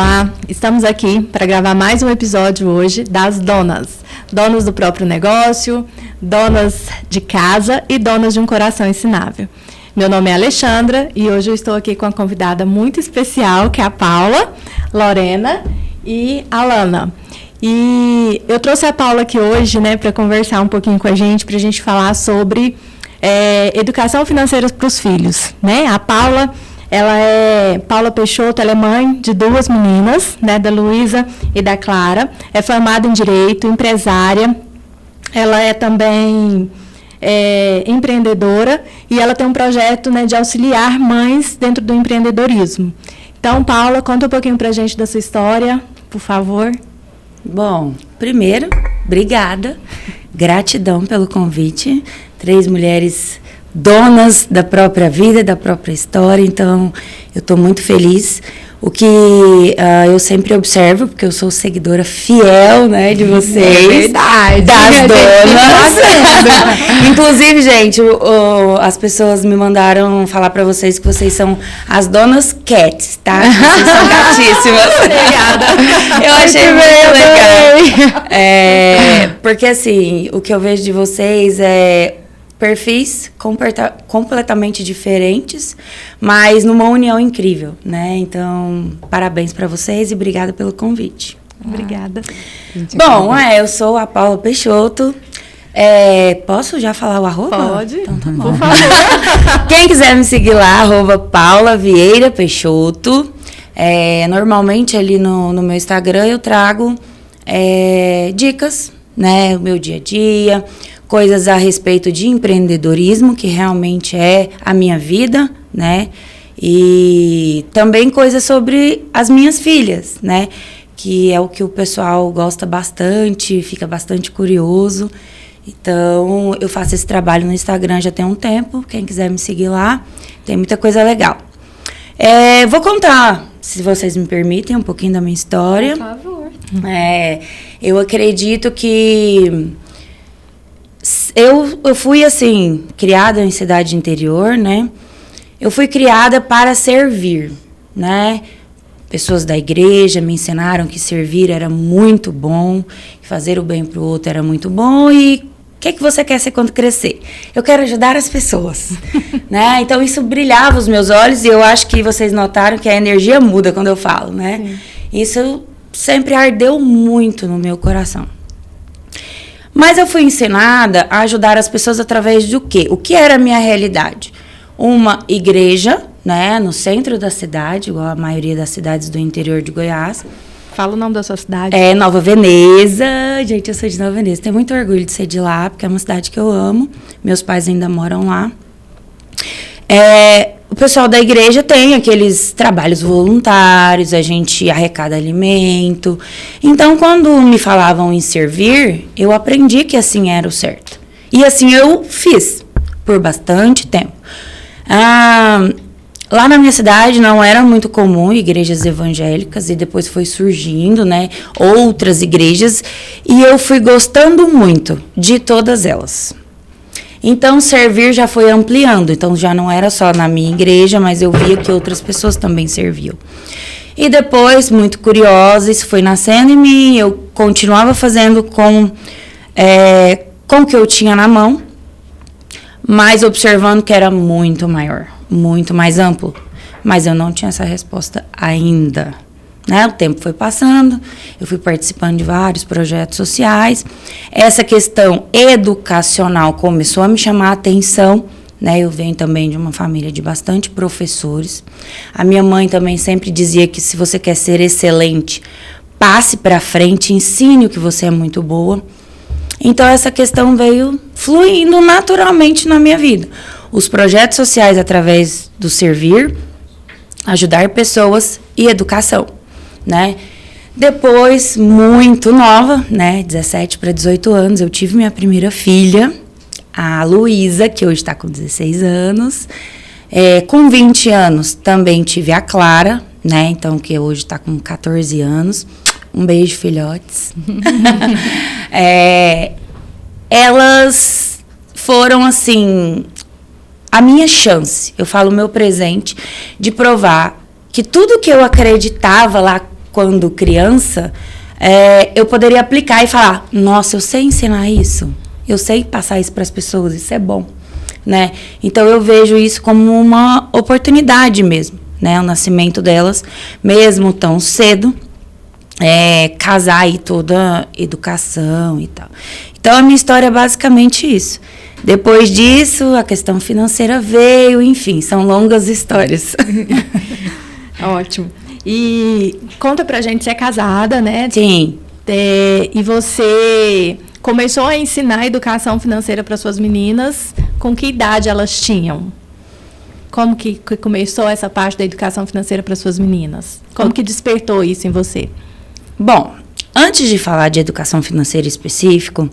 Olá, estamos aqui para gravar mais um episódio hoje das donas do próprio negócio, donas de casa e donas de um coração ensinável. Meu nome é Alexandra e hoje eu estou aqui com uma convidada muito especial, que é a Paula, Lorena e a Lana. E eu trouxe a Paula aqui hoje, para conversar um pouquinho com a gente, para a gente falar sobre educação financeira para os filhos, A Paula, ela é Paula Peixoto, ela é mãe de duas meninas, da Luísa e da Clara, é formada em Direito, empresária, ela é também empreendedora e ela tem um projeto de auxiliar mães dentro do empreendedorismo. Então, Paula, conta um pouquinho para a gente da sua história, por favor. Bom, primeiro, obrigada, gratidão pelo convite. 3 mulheres donas da própria vida, da própria história, então eu estou muito feliz. O que eu sempre observo, porque eu sou seguidora fiel, de vocês. É verdade. Das donas. Inclusive, gente, as pessoas me mandaram falar para vocês que vocês são as donas cats, tá? Vocês são gatíssimas. Obrigada. Eu achei muito legal. Porque, assim, o que eu vejo de vocês é perfis completamente diferentes, mas numa união incrível, Então, parabéns para vocês e obrigada pelo convite. Obrigada. Bom, eu sou a Paula Peixoto. Posso já falar o arroba? Pode, então, tá bom. Por favor. Quem quiser me seguir lá, @Paula Vieira Peixoto. Normalmente ali no meu Instagram eu trago dicas, o meu dia a dia, coisas a respeito de empreendedorismo, que realmente é a minha vida, E também coisas sobre as minhas filhas, Que é o que o pessoal gosta bastante, fica bastante curioso. Então, eu faço esse trabalho no Instagram já tem um tempo. Quem quiser me seguir lá, tem muita coisa legal. Vou contar, se vocês me permitem, um pouquinho da minha história. Por favor. Eu acredito que eu fui, assim, criada em cidade interior, Eu fui criada para servir, Pessoas da igreja me ensinaram que servir era muito bom, fazer o bem para o outro era muito bom. E o que você quer ser quando crescer? Eu quero ajudar as pessoas, Então, isso brilhava os meus olhos e eu acho que vocês notaram que a energia muda quando eu falo, Isso sempre ardeu muito no meu coração. Mas eu fui ensinada a ajudar as pessoas através do quê? O que era a minha realidade? Uma igreja, no centro da cidade, igual a maioria das cidades do interior de Goiás. Fala o nome da sua cidade. Nova Veneza. Gente, eu sou de Nova Veneza. Tenho muito orgulho de ser de lá, porque é uma cidade que eu amo. Meus pais ainda moram lá. O pessoal da igreja tem aqueles trabalhos voluntários, a gente arrecada alimento. Então, quando me falavam em servir, eu aprendi que assim era o certo. E assim eu fiz por bastante tempo. Lá na minha cidade não era muito comum igrejas evangélicas e depois foi surgindo, outras igrejas. E eu fui gostando muito de todas elas. Então, servir já foi ampliando. Então, já não era só na minha igreja, mas eu via que outras pessoas também serviam. E depois, muito curiosa, isso foi nascendo em mim. Eu continuava fazendo com o que eu tinha na mão, mas observando que era muito maior, muito mais amplo. Mas eu não tinha essa resposta ainda. O tempo foi passando, eu fui participando de vários projetos sociais. Essa questão educacional começou a me chamar a atenção, Eu venho também de uma família de bastante professores. A minha mãe também sempre dizia que se você quer ser excelente, passe para frente, ensine o que você é muito boa. Então, essa questão veio fluindo naturalmente na minha vida. Os projetos sociais através do servir, ajudar pessoas e educação. Depois, muito nova, 17 para 18 anos, eu tive minha primeira filha, a Luísa, que hoje está com 16 anos. Com 20 anos, também tive a Clara, então, que hoje está com 14 anos. Um beijo, filhotes. Elas foram, assim, a minha chance, eu falo o meu presente, de provar que tudo que eu acreditava lá quando criança, eu poderia aplicar e falar, nossa, eu sei ensinar isso, eu sei passar isso para as pessoas, isso é bom, né? Então, eu vejo isso como uma oportunidade mesmo, né? O nascimento delas, mesmo tão cedo, casar aí toda a educação e tal. Então, a minha história é basicamente isso. Depois disso, a questão financeira veio, enfim, são longas histórias. Ótimo. E conta pra gente, você é casada, né? Sim. E você começou a ensinar educação financeira para suas meninas, com que idade elas tinham? Como que começou essa parte da educação financeira para suas meninas? Como que despertou isso em você? Bom, antes de falar de educação financeira específico,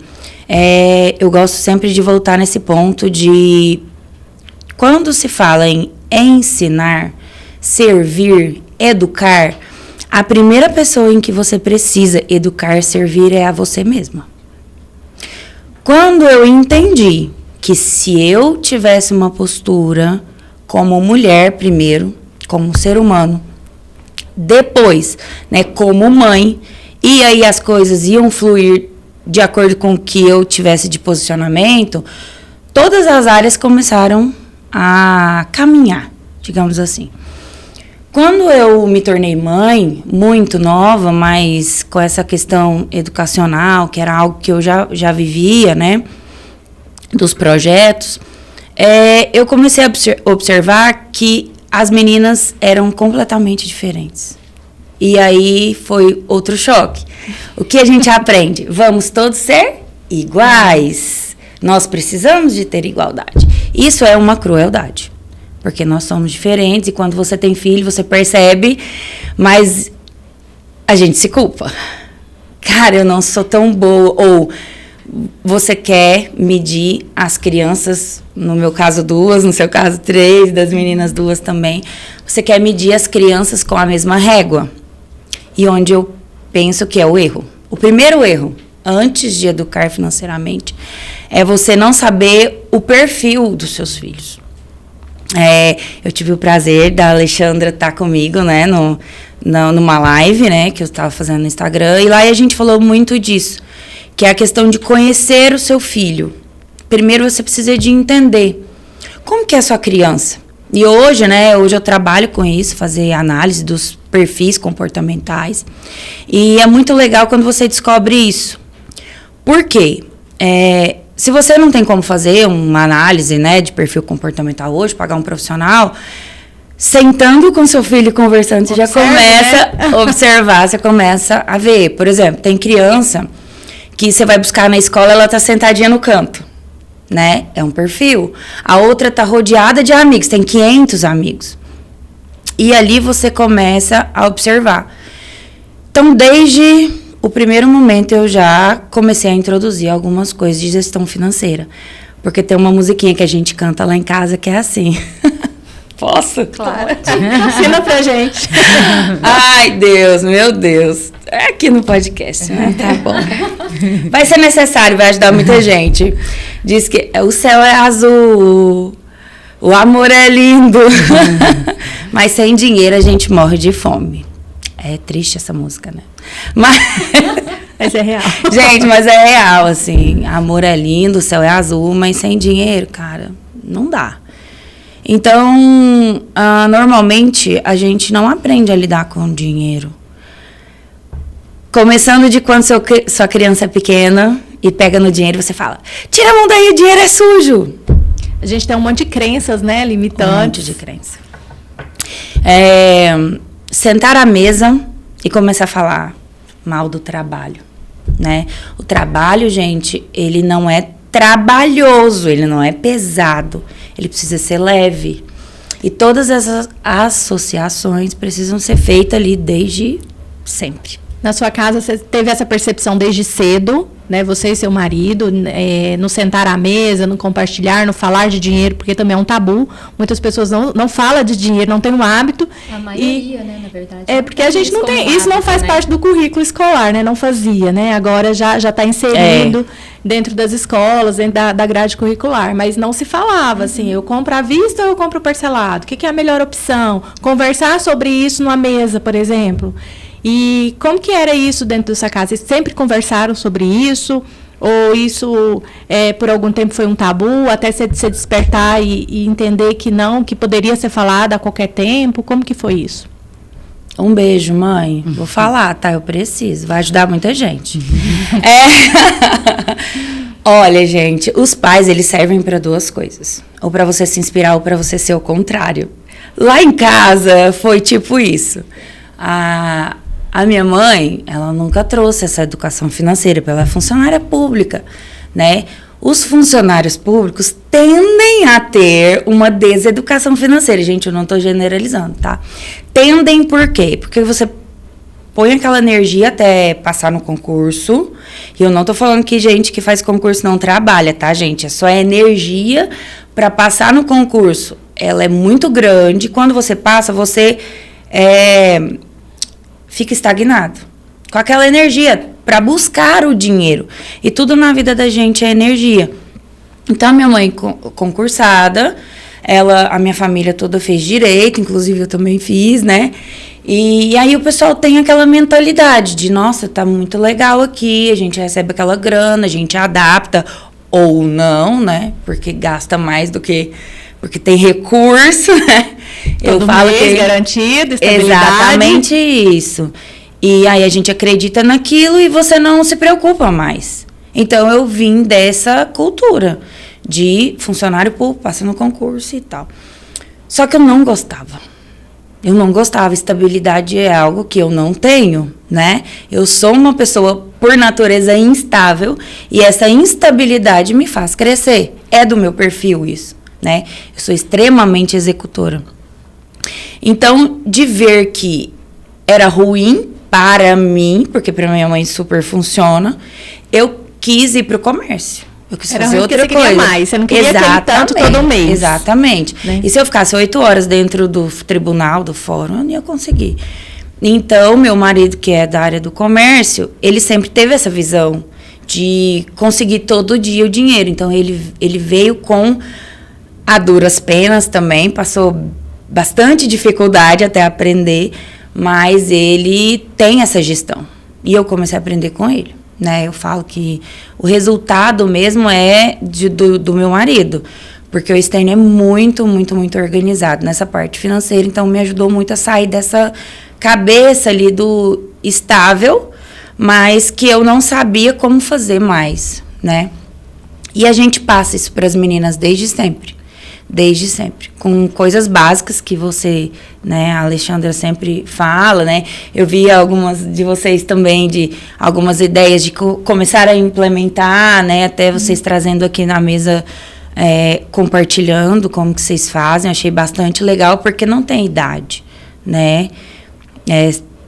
eu gosto sempre de voltar nesse ponto de quando se fala em ensinar, servir, educar, a primeira pessoa em que você precisa educar, servir é a você mesma. Quando eu entendi que se eu tivesse uma postura como mulher primeiro, como ser humano, depois, né, como mãe, e aí as coisas iam fluir de acordo com o que eu tivesse de posicionamento, todas as áreas começaram a caminhar, digamos assim. Quando eu me tornei mãe, muito nova, mas com essa questão educacional, que era algo que eu já vivia, né, dos projetos, eu comecei a observar que as meninas eram completamente diferentes. E aí foi outro choque. O que a gente aprende? Vamos todos ser iguais. Nós precisamos de ter igualdade. Isso é uma crueldade. Porque nós somos diferentes e quando você tem filho, você percebe, mas a gente se culpa. Cara, eu não sou tão boa. Ou você quer medir as crianças, no meu caso 2, no seu caso 3, das meninas 2 também. Você quer medir as crianças com a mesma régua. E onde eu penso que é o erro. O primeiro erro, antes de educar financeiramente, é você não saber o perfil dos seus filhos. Eu tive o prazer da Alexandra estar comigo, né, numa live, né, que eu estava fazendo no Instagram, e lá a gente falou muito disso, que é a questão de conhecer o seu filho. Primeiro você precisa de entender como que é a sua criança. E hoje, né, eu trabalho com isso, fazer análise dos perfis comportamentais, e é muito legal quando você descobre isso. Por quê? Se você não tem como fazer uma análise, né, de perfil comportamental hoje, pagar um profissional, sentando com seu filho e conversando, você já começa a observar, você começa a ver. Por exemplo, tem criança que você vai buscar na escola, ela está sentadinha no canto, né? É um perfil. A outra está rodeada de amigos, tem 500 amigos. E ali você começa a observar. Então, desde o primeiro momento eu já comecei a introduzir algumas coisas de gestão financeira. Porque tem uma musiquinha que a gente canta lá em casa que é assim. Posso? Claro. Ensina pra gente. Ai, Deus, meu Deus. É aqui no podcast, né? Tá bom. Vai ser necessário, vai ajudar muita gente. Diz que o céu é azul, o amor é lindo. Mas sem dinheiro a gente morre de fome. É triste essa música, né? Mas é real. Gente, mas é real, assim. Amor é lindo, o céu é azul, mas sem dinheiro, cara, não dá. Então, normalmente, a gente não aprende a lidar com dinheiro. Começando de quando sua criança é pequena e pega no dinheiro, você fala, tira a mão daí, o dinheiro é sujo. A gente tem um monte de crenças, né, limitantes. Um monte de crença. Sentar à mesa e começar a falar mal do trabalho, né? O trabalho, gente, ele não é trabalhoso, ele não é pesado, ele precisa ser leve. E todas essas associações precisam ser feitas ali desde sempre. Na sua casa, você teve essa percepção desde cedo, né? Você e seu marido, no sentar à mesa, no compartilhar, no falar de dinheiro, porque também é um tabu. Muitas pessoas não falam de dinheiro, não tem um hábito. A maioria, né, na verdade. Porque a gente não tem... Isso não faz parte do currículo escolar, né? Não fazia, né? Agora já está inserido dentro das escolas, dentro da grade curricular. Mas não se falava, assim, eu compro à vista ou eu compro parcelado? O que é a melhor opção? Conversar sobre isso numa mesa, por exemplo. E como que era isso dentro dessa casa? Vocês sempre conversaram sobre isso? Ou isso, por algum tempo, foi um tabu, até você despertar e entender que não, que poderia ser falado a qualquer tempo? Como que foi isso? Um beijo, mãe. Vou falar, tá? Eu preciso. Vai ajudar muita gente. Olha, gente, os pais, eles servem para duas coisas. Ou para você se inspirar, ou para você ser o contrário. Lá em casa, foi tipo isso. A minha mãe, ela nunca trouxe essa educação financeira, porque ela é funcionária pública, né? Os funcionários públicos tendem a ter uma deseducação financeira. Gente, eu não estou generalizando, tá? Tendem por quê? Porque você põe aquela energia até passar no concurso. E eu não estou falando que gente que faz concurso não trabalha, tá, gente? É só energia para passar no concurso. Ela é muito grande. Quando você passa, você fica estagnado. Com aquela energia para buscar o dinheiro. E tudo na vida da gente é energia. Então, a minha mãe concursada, a minha família toda fez direito, inclusive eu também fiz, né? E aí o pessoal tem aquela mentalidade de, nossa, tá muito legal aqui, a gente recebe aquela grana, a gente adapta, ou não, né? Porque gasta mais do que... Porque tem recurso, né? Todo mês garantido, estabilidade. Exatamente isso. E aí a gente acredita naquilo e você não se preocupa mais. Então eu vim dessa cultura de funcionário público, passa no concurso e tal. Só que eu não gostava. Eu não gostava. Estabilidade é algo que eu não tenho, né? Eu sou uma pessoa, por natureza, instável. E essa instabilidade me faz crescer. É do meu perfil isso, né? Eu sou extremamente executora. Então, de ver que era ruim para mim, porque para minha mãe super funciona, eu quis ir para o comércio. Eu quis fazer outra coisa. Você queria mais, você não queria ter tanto todo mês. Exatamente. Né? E se eu ficasse 8 horas dentro do tribunal, do fórum, eu não ia conseguir. Então, meu marido, que é da área do comércio, ele sempre teve essa visão de conseguir todo dia o dinheiro. Então, ele veio com a duras penas também, passou bastante dificuldade até aprender, mas ele tem essa gestão. E eu comecei a aprender com ele, né? Eu falo que o resultado mesmo é do meu marido, porque o externo é muito, muito, muito organizado nessa parte financeira, então me ajudou muito a sair dessa cabeça ali do estável, mas que eu não sabia como fazer mais, né? E a gente passa isso para as meninas desde sempre. Desde sempre, com coisas básicas que você, né, a Alexandra sempre fala, né, eu vi algumas de vocês também, de algumas ideias de começar a implementar, né, até vocês trazendo aqui na mesa, compartilhando como que vocês fazem, achei bastante legal, porque não tem idade, né,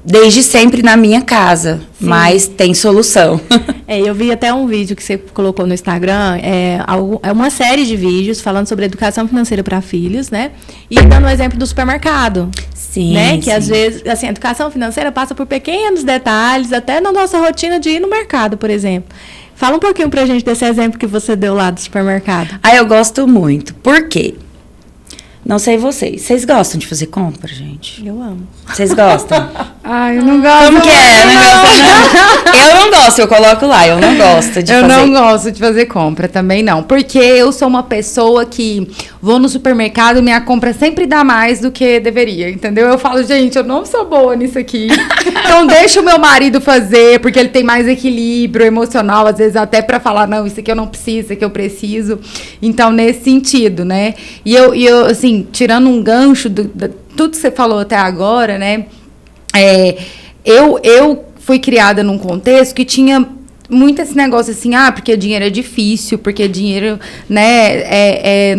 desde sempre na minha casa, sim, mas tem solução. Eu vi até um vídeo que você colocou no Instagram, é uma série de vídeos falando sobre educação financeira para filhos, né? E dando o exemplo do supermercado. Sim, né? Que sim. às vezes, assim, a educação financeira passa por pequenos detalhes, até na nossa rotina de ir no mercado, por exemplo. Fala um pouquinho pra gente desse exemplo que você deu lá do supermercado. Eu gosto muito. Por quê? Não sei vocês. Vocês gostam de fazer compra, gente? Eu amo. Vocês gostam? Eu não gosto. Como que é? Não. Eu não gosto, eu coloco lá. Eu não gosto de fazer. Eu não gosto de fazer compra também, não. Porque eu sou uma pessoa que vou no supermercado, minha compra sempre dá mais do que deveria, entendeu? Eu falo, gente, eu não sou boa nisso aqui. Então deixa o meu marido fazer, porque ele tem mais equilíbrio emocional, às vezes até pra falar, não, isso aqui eu não preciso, isso aqui eu preciso. Então, nesse sentido, né? E eu assim, tirando um gancho tudo que você falou até agora, né? Eu fui criada num contexto que tinha muito esse negócio assim, porque dinheiro é difícil, porque dinheiro, né,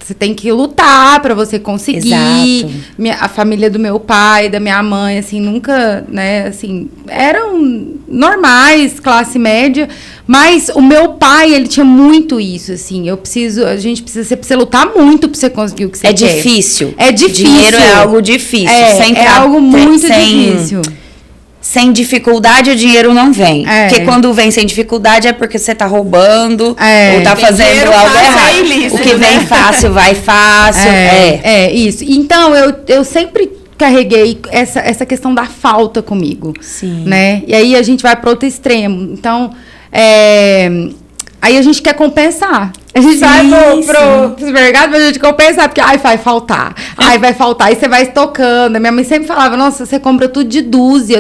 você tem que lutar para você conseguir. A família do meu pai, da minha mãe, assim, nunca, né, assim, eram normais, classe média, mas o meu pai, ele tinha muito isso, assim, você precisa lutar muito para você conseguir o que você quer. É difícil. É difícil. Dinheiro é algo difícil. É algo muito difícil. Sem dificuldade, o dinheiro não vem. Porque quando vem sem dificuldade é porque você tá roubando ou tá fazendo algo errado. O que vem fácil, vai fácil. Isso. Então, eu sempre carreguei essa questão da falta comigo. Sim. Né? E aí a gente vai para outro extremo. Então, aí a gente quer compensar. A gente vai pro supermercado pra gente compensar, porque vai faltar. Vai faltar. Aí você vai estocando. A minha mãe sempre falava, nossa, você compra tudo de dúzia,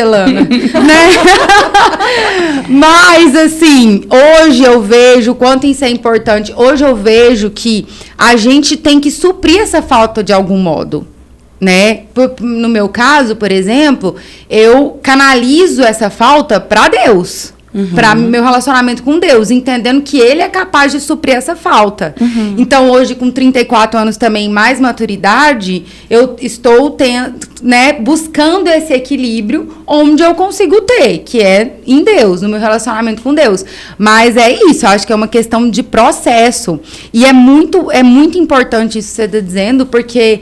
Lana. Né? Mas, assim, hoje eu vejo o quanto isso é importante. Hoje eu vejo que a gente tem que suprir essa falta de algum modo. Né? No meu caso, por exemplo, eu canalizo essa falta para Deus. Para meu relacionamento com Deus, entendendo que Ele é capaz de suprir essa falta. Então, hoje, com 34 anos também, mais maturidade, eu estou buscando esse equilíbrio onde eu consigo ter, que é em Deus, no meu relacionamento com Deus. Mas é isso, eu acho que é uma questão de processo. E é muito importante isso que você está dizendo, porque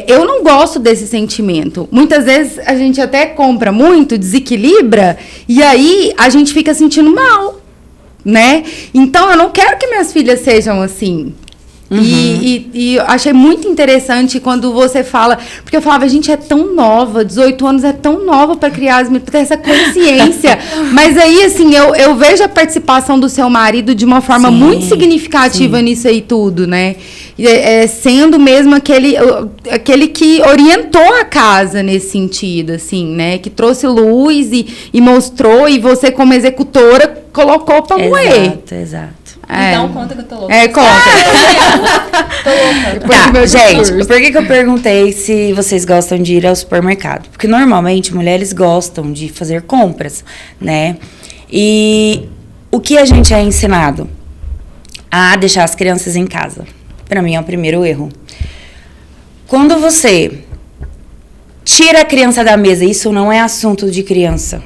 eu não gosto desse sentimento. Muitas vezes a gente até compra muito, desequilibra, e aí a gente fica sentindo mal, né? Então, eu não quero que minhas filhas sejam assim. E eu achei muito interessante quando você fala... Porque eu falava, gente, é tão nova, 18 anos é tão nova para criar as meninas, para ter essa consciência. Mas aí, assim, eu vejo a participação do seu marido de uma forma muito significativa nisso aí tudo, né? Sendo mesmo aquele que orientou a casa nesse sentido, assim, né? Que trouxe luz e mostrou, e você, como executora, colocou para moer. Exato. Então, conta que eu tô louca. Conta. Tô louca. Tá, gente, por que eu perguntei se vocês gostam de ir ao supermercado? Porque, normalmente, mulheres gostam de fazer compras, né? E o que a gente é ensinado? A deixar as crianças em casa. Para mim, é o primeiro erro. Quando você tira a criança da mesa, isso não é assunto de criança.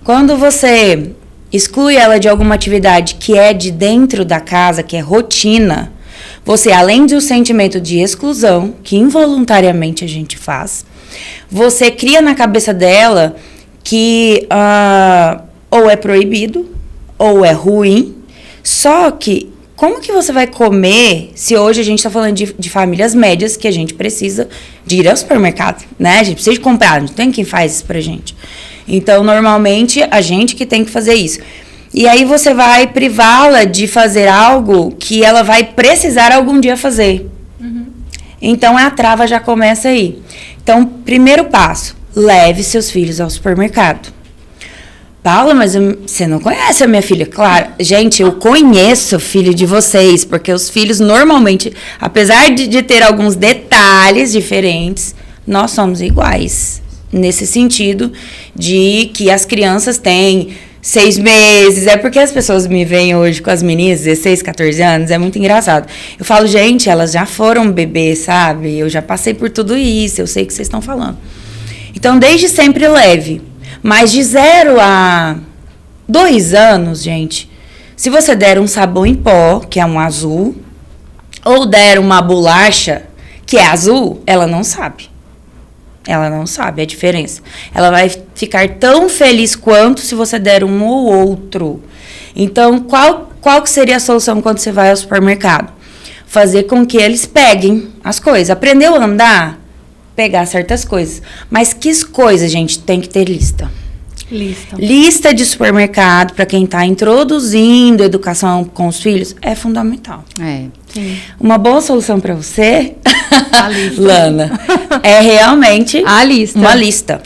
Quando você exclui ela de alguma atividade que é de dentro da casa, que é rotina, você, além do sentimento de exclusão, que involuntariamente a gente faz, você cria na cabeça dela que ou é proibido, ou é ruim. Só que, como que você vai comer se hoje a gente está falando de famílias médias que a gente precisa de ir ao supermercado, né? A gente precisa de comprar, não tem quem faz isso pra gente. Então, normalmente, a gente que tem que fazer isso. E aí você vai privá-la de fazer algo que ela vai precisar algum dia fazer. Então, a trava já começa aí. Então, primeiro passo, leve seus filhos ao supermercado. Paula, mas você não conhece a minha filha? Claro, gente, eu conheço o filho de vocês, porque os filhos normalmente, apesar de ter alguns detalhes diferentes, nós somos iguais. Nesse sentido de que as crianças têm 6 meses. É porque as pessoas me veem hoje com as meninas, 16, 14 anos, é muito engraçado. Eu falo, gente, elas já foram bebês, sabe? Eu já passei por tudo isso, eu sei o que vocês estão falando. Então, desde sempre leve. Mas de 0 a 2 anos, gente, se você der um sabão em pó, que é um azul, ou der uma bolacha, que é azul, ela não sabe. Ela não sabe a diferença. Ela vai ficar tão feliz quanto se você der um ou outro. Então, qual que seria a solução quando você vai ao supermercado? Fazer com que eles peguem as coisas. Aprendeu a andar? Pegar certas coisas. Mas que coisas, gente? Tem que ter lista. Lista de supermercado para quem está introduzindo educação com os filhos é fundamental. Sim. Uma boa solução para você, Lana, é realmente a lista. Uma lista.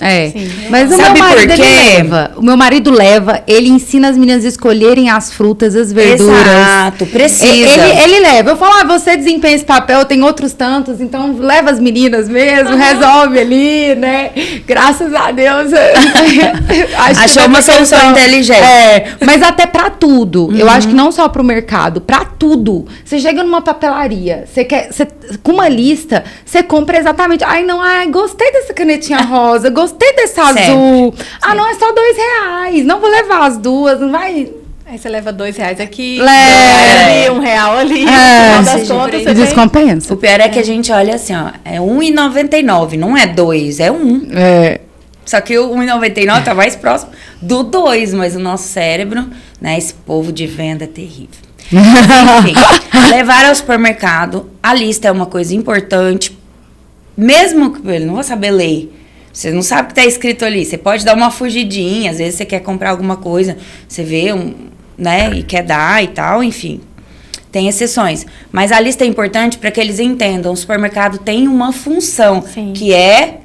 Mas sabe por quê? O meu marido leva, ele ensina as meninas a escolherem as frutas, as verduras. Exato, precisa. Ele leva. Eu falo, você desempenha esse papel, tem outros tantos, então leva as meninas mesmo, resolve ali, né? Graças a Deus. Achou uma solução inteligente. Mas até pra tudo. Eu acho que não só pro mercado, pra tudo. Você chega numa papelaria, com uma lista, você compra exatamente. Gostei dessa canetinha rosa, gostei desse azul. Não, é só R$2. Não vou levar as duas, não vai. Aí você leva R$2 aqui, R$1 ali, no final das contas você descompensa. O pior é que a gente olha assim, ó, é R$1,99, não é 2, é 1. Só que o R$1,99 tá mais próximo do 2, mas o nosso cérebro, né, esse povo de venda é terrível. Enfim, levar ao supermercado, a lista é uma coisa importante. mesmo que ele não vai saber ler, você não sabe o que está escrito ali, você pode dar uma fugidinha, às vezes você quer comprar alguma coisa, você vê, né, e quer dar e tal, enfim. Tem exceções. Mas a lista é importante para que eles entendam. O supermercado tem uma função, Sim. que é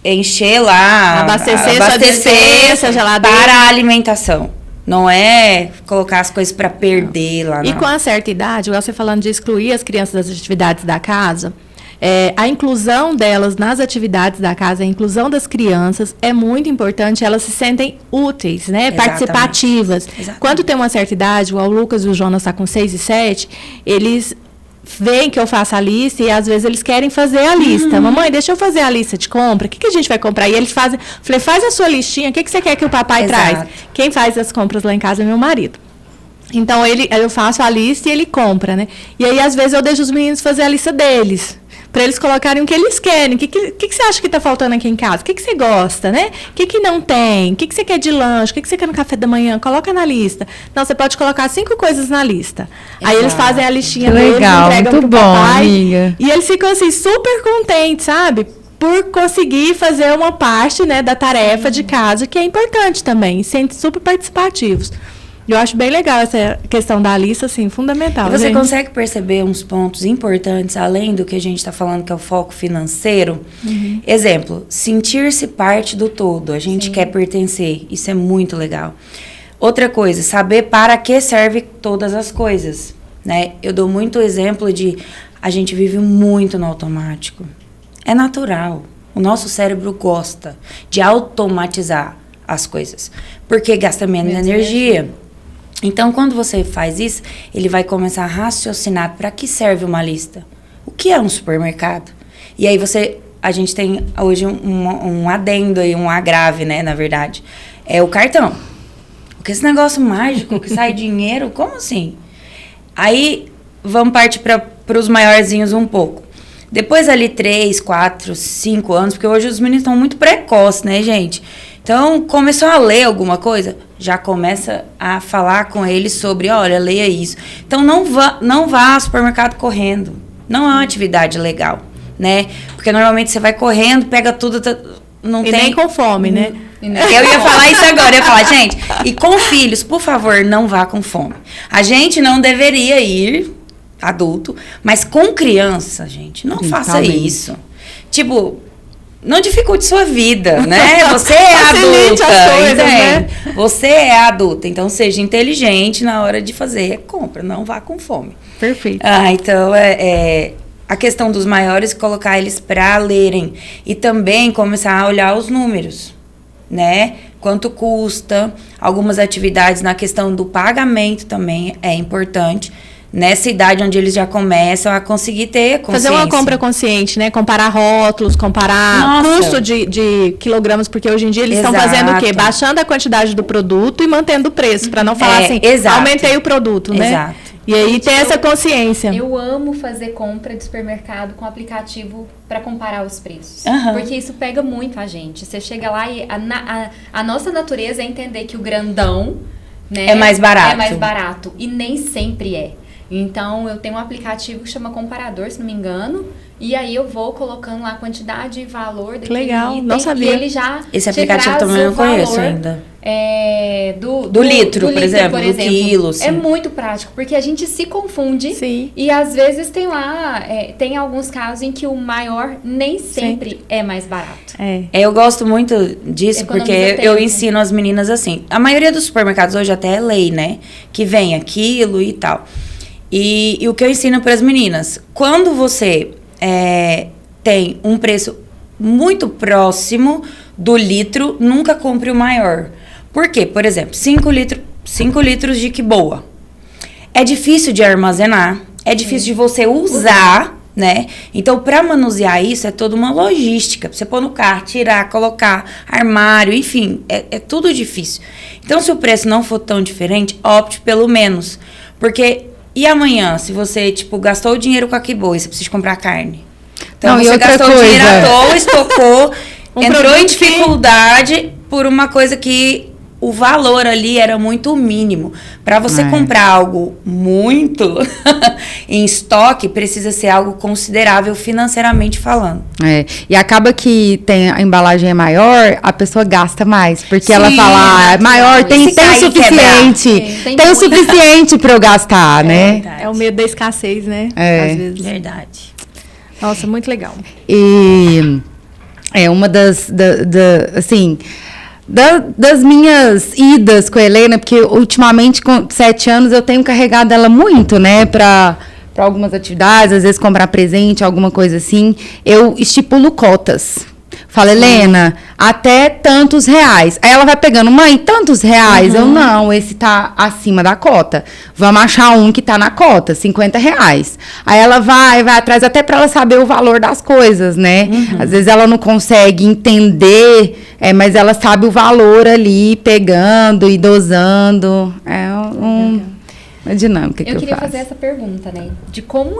encher lá, abastecer sua geladeira para a alimentação. Não é colocar as coisas para perder lá. Não. E com a certa idade, você falando de excluir as crianças das atividades da casa, a inclusão delas nas atividades da casa, a inclusão das crianças é muito importante, elas se sentem úteis, né? Participativas. Exatamente. Quando tem uma certa idade, o Lucas e o Jonas estão com 6 e 7, eles veem que eu faço a lista e às vezes eles querem fazer a lista. Mamãe, deixa eu fazer a lista de compra, o que a gente vai comprar? E eles fazem, falei, faz a sua listinha, o que você quer que o papai traz? Quem faz as compras lá em casa é meu marido. Então, eu faço a lista e ele compra, né? E aí, às vezes, eu deixo os meninos fazer a lista deles. Para eles colocarem o que eles querem. O que você acha que está faltando aqui em casa? O que você gosta, né? O que não tem? O que você quer de lanche? O que você quer no café da manhã? Coloca na lista. Não, você pode colocar 5 coisas na lista. Exato. Aí eles fazem a listinha deles, entregam pro papai. Amiga. E eles ficam assim, super contentes, sabe? Por conseguir fazer uma parte, né, da tarefa de casa, que é importante também. Sentem super participativos. Eu acho bem legal essa questão da lista, assim, fundamental. E você consegue perceber uns pontos importantes, além do que a gente está falando, que é o foco financeiro? Uhum. Exemplo, sentir-se parte do todo. A gente quer pertencer. Isso é muito legal. Outra coisa, saber para que serve todas as coisas, né? Eu dou muito exemplo de... A gente vive muito no automático. É natural. O nosso cérebro gosta de automatizar as coisas. Porque gasta menos energia. Então, quando você faz isso, ele vai começar a raciocinar para que serve uma lista. O que é um supermercado? E aí a gente tem hoje um adendo aí, um agrave, né, na verdade. É o cartão. Porque esse negócio mágico que sai dinheiro, como assim? Aí, vamos partir para os maiorzinhos um pouco. Depois ali 3, 4, 5 anos, porque hoje os meninos estão muito precoces, né, gente? Então, começou a ler alguma coisa, já começa a falar com eles sobre, olha, leia isso. Então, não vá ao supermercado correndo. Não é uma atividade legal, né? Porque normalmente você vai correndo, pega tudo, não tem... nem com fome, né? Eu ia falar isso agora, eu ia falar, gente, e com filhos, por favor, não vá com fome. A gente não deveria ir, adulto, mas com criança, gente, não faça isso. Tipo... Não dificulte sua vida, né? Você é adulta, coisas, né? Você é adulta, então seja inteligente na hora de fazer a compra, não vá com fome. Perfeito. Então, a questão dos maiores, colocar eles para lerem. E também começar a olhar os números, né? Quanto custa, algumas atividades na questão do pagamento também é importante. Nessa idade onde eles já começam a conseguir ter consciência. Fazer uma compra consciente, né? Comparar rótulos, comparar custo de quilogramas, porque hoje em dia eles estão fazendo o quê? Baixando a quantidade do produto e mantendo o preço, para não falar assim, aumentei o produto, né? Exato. E aí tem essa consciência. Eu amo fazer compra de supermercado com aplicativo para comparar os preços. Porque isso pega muito a gente. Você chega lá e a nossa natureza é entender que o grandão, né, é mais barato. É mais barato. E nem sempre é. Então, eu tenho um aplicativo que chama Comparador, se não me engano. E aí, eu vou colocando lá a quantidade e valor daquele legal, item. Não sabia. E ele já esse aplicativo também eu não conheço ainda. Do litro, por exemplo, do quilo. Sim. É muito prático, porque a gente se confunde. Sim. E às vezes tem lá, tem alguns casos em que o maior nem sempre é mais barato. Eu gosto muito disso, porque eu ensino as meninas assim. A maioria dos supermercados hoje até é lei, né? Que vem aquilo e tal. E o que eu ensino para as meninas, quando você tem um preço muito próximo do litro, nunca compre o maior. Por quê? Por exemplo, 5 litros de que boa. É difícil de armazenar, é difícil de você usar, né? Então, para manusear isso, é toda uma logística. Você pôr no carro, tirar, colocar, armário, enfim, é tudo difícil. Então, se o preço não for tão diferente, opte pelo menos. Porque... E amanhã, se você, gastou o dinheiro com a Kiboi, você precisa comprar carne. Então, você gastou o dinheiro à toa, estocou, entrou em dificuldade por uma coisa que o valor ali era muito mínimo. Para você comprar algo muito em estoque, precisa ser algo considerável financeiramente falando. E acaba que a embalagem é maior, a pessoa gasta mais. Porque ela fala, é maior, tem o suficiente. Tem o suficiente para eu gastar, né? É o medo da escassez, né? Às vezes. Verdade. Nossa, muito legal. E uma das minhas idas com a Helena, porque ultimamente, com 7 anos, eu tenho carregado ela muito, né, para algumas atividades, às vezes comprar presente, alguma coisa assim. Eu estipulo cotas. Fala, Helena, até tantos reais. Aí ela vai pegando, mãe, tantos reais? Eu, não, esse tá acima da cota. Vamos achar um que tá na cota, 50 reais. Aí ela vai atrás, até para ela saber o valor das coisas, né? Às vezes ela não consegue entender, mas ela sabe o valor ali, pegando e dosando. Uma dinâmica que eu faço. Eu queria fazer essa pergunta, né? De como...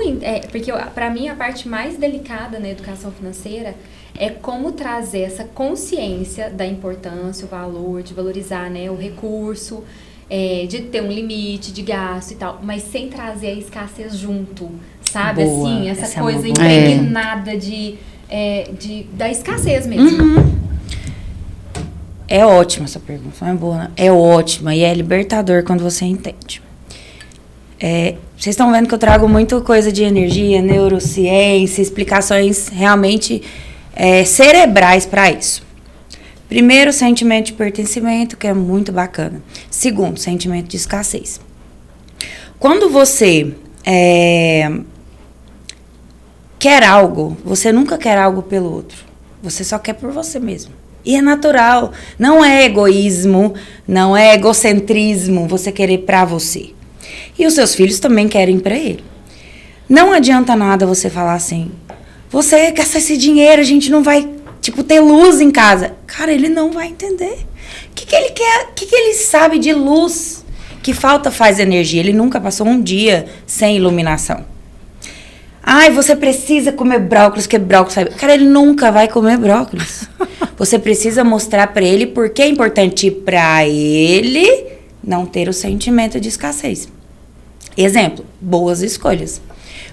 porque, para mim, a parte mais delicada na educação financeira é como trazer essa consciência da importância, o valor, de valorizar, né, o recurso, de ter um limite de gasto e tal, mas sem trazer a escassez junto, sabe? Boa, assim, essa coisa impregnada da escassez mesmo. É ótima essa pergunta, não é boa, né? É ótima e é libertador quando você entende. Vocês estão vendo que eu trago muito coisa de energia, neurociência, explicações realmente cerebrais para isso. Primeiro, sentimento de pertencimento, que é muito bacana. Segundo, sentimento de escassez. Quando você quer algo, você nunca quer algo pelo outro. Você só quer por você mesmo. E é natural. Não é egoísmo, não é egocentrismo você querer para você. E os seus filhos também querem para ele. Não adianta nada você falar assim, você gastar esse dinheiro, a gente não vai, ter luz em casa. Cara, ele não vai entender. O que ele quer? O que ele sabe de luz? Que falta faz energia. Ele nunca passou um dia sem iluminação. Ai, você precisa comer brócolis, que brócolis sabe. Cara, ele nunca vai comer brócolis. Você precisa mostrar para ele porque é importante para ele não ter o sentimento de escassez. Exemplo, boas escolhas.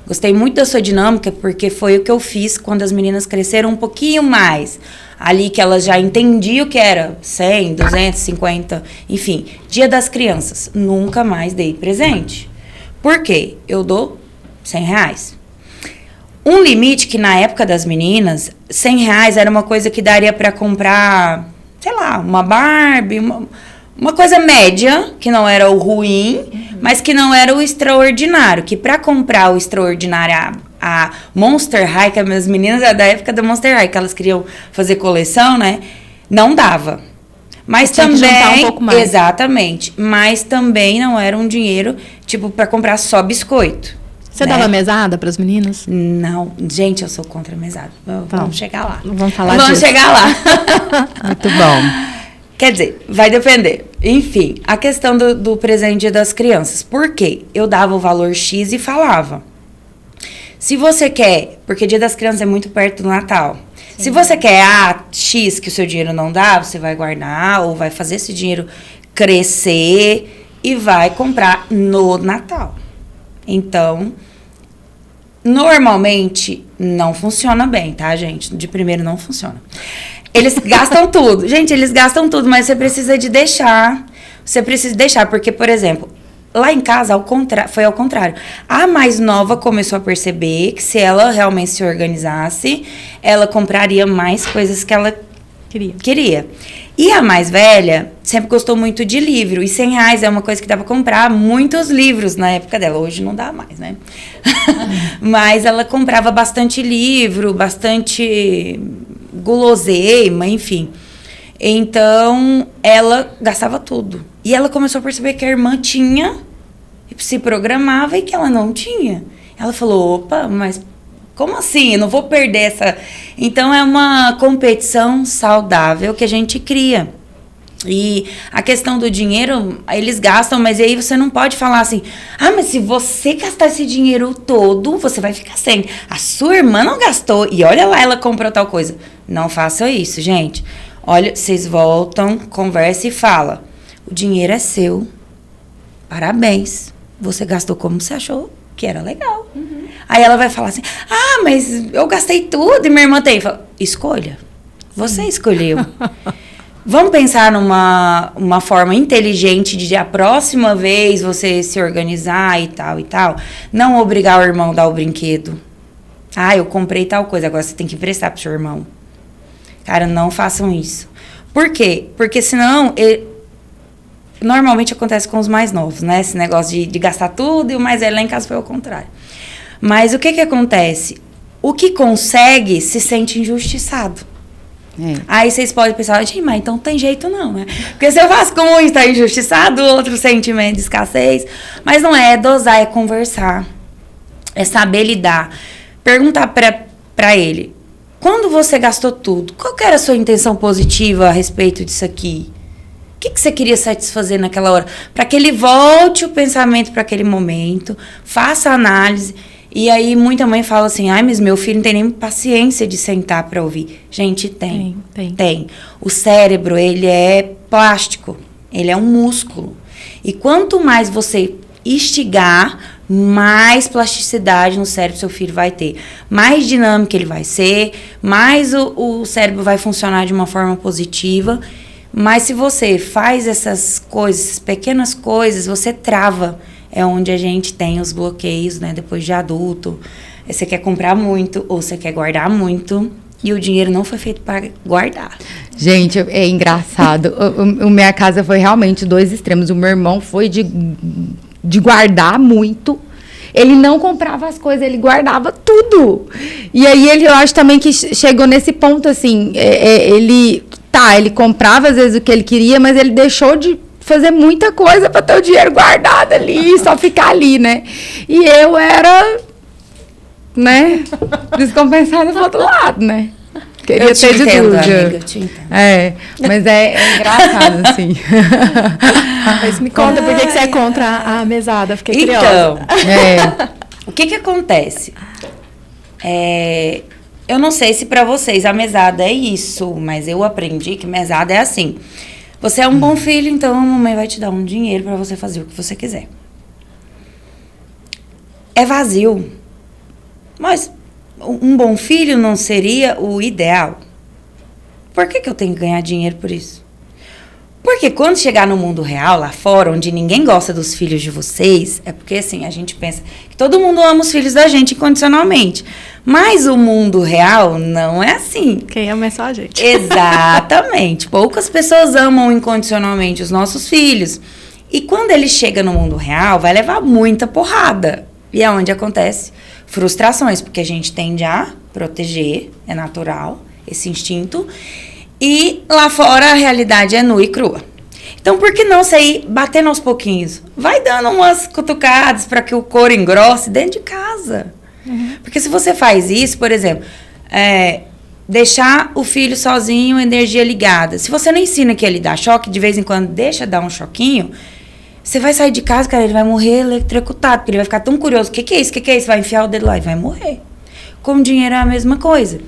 Gostei muito da sua dinâmica, porque foi o que eu fiz quando as meninas cresceram um pouquinho mais. Ali que elas já entendiam o que era 100, 250, enfim. Dia das Crianças. Nunca mais dei presente. Por quê? Eu dou R$100. Um limite que na época das meninas, R$100 era uma coisa que daria para comprar, sei lá, uma Barbie, uma coisa média, que não era o ruim, mas que não era o extraordinário. Que para comprar o extraordinário, a Monster High, que as meninas da época da Monster High, que elas queriam fazer coleção, né? Não dava. Mas também, tinha que juntar um pouco mais. Exatamente. Mas também não era um dinheiro, para comprar só biscoito. Você dava mesada para as meninas? Não. Gente, eu sou contra mesada. Vamos chegar lá. Vamos falar disso. Vamos chegar lá. Muito bom. Quer dizer, vai depender. Enfim, a questão do presente das crianças. Por quê? Eu dava o valor X e falava. Se você quer, porque Dia das Crianças é muito perto do Natal. Sim. Se você quer X que o seu dinheiro não dá, você vai guardar ou vai fazer esse dinheiro crescer e vai comprar no Natal. Então, normalmente não funciona bem, tá, gente? De primeiro não funciona. Eles gastam tudo. Gente, eles gastam tudo, mas você precisa de deixar. Você precisa deixar, porque, por exemplo, lá em casa foi ao contrário. A mais nova começou a perceber que se ela realmente se organizasse, ela compraria mais coisas que ela queria. E a mais velha sempre gostou muito de livro. E R$100 é uma coisa que dá pra comprar muitos livros na época dela. Hoje não dá mais, né? Mas ela comprava bastante livro, bastante guloseima, enfim. Então, ela gastava tudo. E ela começou a perceber que a irmã tinha, se programava e que ela não tinha. Ela falou, opa, mas como assim? Eu não vou perder essa... Então, é uma competição saudável que a gente cria. E a questão do dinheiro, eles gastam, mas aí você não pode falar assim, mas se você gastar esse dinheiro todo, você vai ficar sem. A sua irmã não gastou e olha lá, ela comprou tal coisa. Não faça isso, gente. Olha, vocês voltam, conversa e fala. o dinheiro é seu, parabéns, você gastou como você achou que era legal. Aí ela vai falar assim, mas eu gastei tudo e minha irmã tem. Fala, escolha, você escolheu. Vamos pensar numa forma inteligente de a próxima vez você se organizar e tal. Não obrigar o irmão a dar o brinquedo. Eu comprei tal coisa, agora você tem que emprestar pro seu irmão. Cara, não façam isso. Por quê? Porque senão, normalmente acontece com os mais novos, né? Esse negócio de gastar tudo e o mais velho lá em casa foi ao contrário. Mas o que acontece? O que consegue se sente injustiçado. Aí vocês podem pensar, mas então não tem jeito não, né? Porque se eu faço com um está injustiçado, o outro sentimento de escassez. Mas não é dosar, é conversar. É saber lidar. Perguntar pra ele, quando você gastou tudo, qual que era a sua intenção positiva a respeito disso aqui? O que você queria satisfazer naquela hora? Para que ele volte o pensamento para aquele momento, faça a análise. E aí, muita mãe fala assim, mas meu filho não tem nem paciência de sentar para ouvir. Gente, tem. O cérebro, ele é plástico, ele é um músculo. E quanto mais você instigar, mais plasticidade no cérebro seu filho vai ter. Mais dinâmico ele vai ser, mais o cérebro vai funcionar de uma forma positiva. Mas se você faz essas coisas, essas pequenas coisas, você trava. É onde a gente tem os bloqueios, né? Depois de adulto. Você quer comprar muito ou você quer guardar muito. E o dinheiro não foi feito para guardar. Gente, é engraçado. Minha casa foi realmente 2 extremos. O meu irmão foi de guardar muito. Ele não comprava as coisas, ele guardava tudo. E aí eu acho também que chegou nesse ponto, assim, ele comprava às vezes o que ele queria, mas ele deixou de fazer muita coisa para ter o dinheiro guardado ali, só ficar ali, né? E eu era, né, descompensada do outro lado, né? Queria ter de tudo. Amiga, eu te entendo. Mas é engraçado, assim. Mas me conta por que você é contra a mesada, fiquei curiosa. O que acontece? Eu não sei se para vocês a mesada é isso, mas eu aprendi que mesada é assim. Você é um bom filho, então a mamãe vai te dar um dinheiro para você fazer o que você quiser. É vazio. Mas um bom filho não seria o ideal? Por que eu tenho que ganhar dinheiro por isso? Porque quando chegar no mundo real, lá fora, onde ninguém gosta dos filhos de vocês, é porque assim, a gente pensa que todo mundo ama os filhos da gente incondicionalmente. Mas o mundo real não é assim. Quem ama é só a gente. Exatamente. Poucas pessoas amam incondicionalmente os nossos filhos. E quando ele chega no mundo real, vai levar muita porrada. E é onde acontece frustrações, porque a gente tende a proteger, é natural, esse instinto. E lá fora a realidade é nua e crua. Então, por que não sair batendo aos pouquinhos? Vai dando umas cutucadas para que o couro engrosse dentro de casa. Porque se você faz isso, por exemplo, deixar o filho sozinho, energia ligada. Se você não ensina que ele dá choque, de vez em quando deixa dar um choquinho, você vai sair de casa, cara, ele vai morrer eletrocutado, porque ele vai ficar tão curioso. O que é isso? O que é isso? Vai enfiar o dedo lá e vai morrer. Com o dinheiro é a mesma coisa.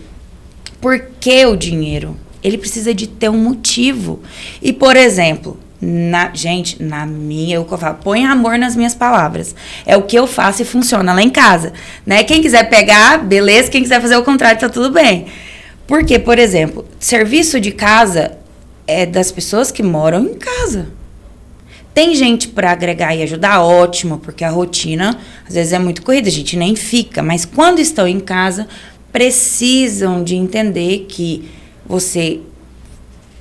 Por que o dinheiro? Ele precisa de ter um motivo. E, por exemplo, eu falo, põe amor nas minhas palavras. É o que eu faço e funciona lá em casa. Né? Quem quiser pegar, beleza. Quem quiser fazer o contrário, tá tudo bem. Porque, por exemplo, serviço de casa é das pessoas que moram em casa. Tem gente para agregar e ajudar, ótimo, porque a rotina, às vezes, é muito corrida, a gente nem fica. Mas quando estão em casa, precisam de entender que você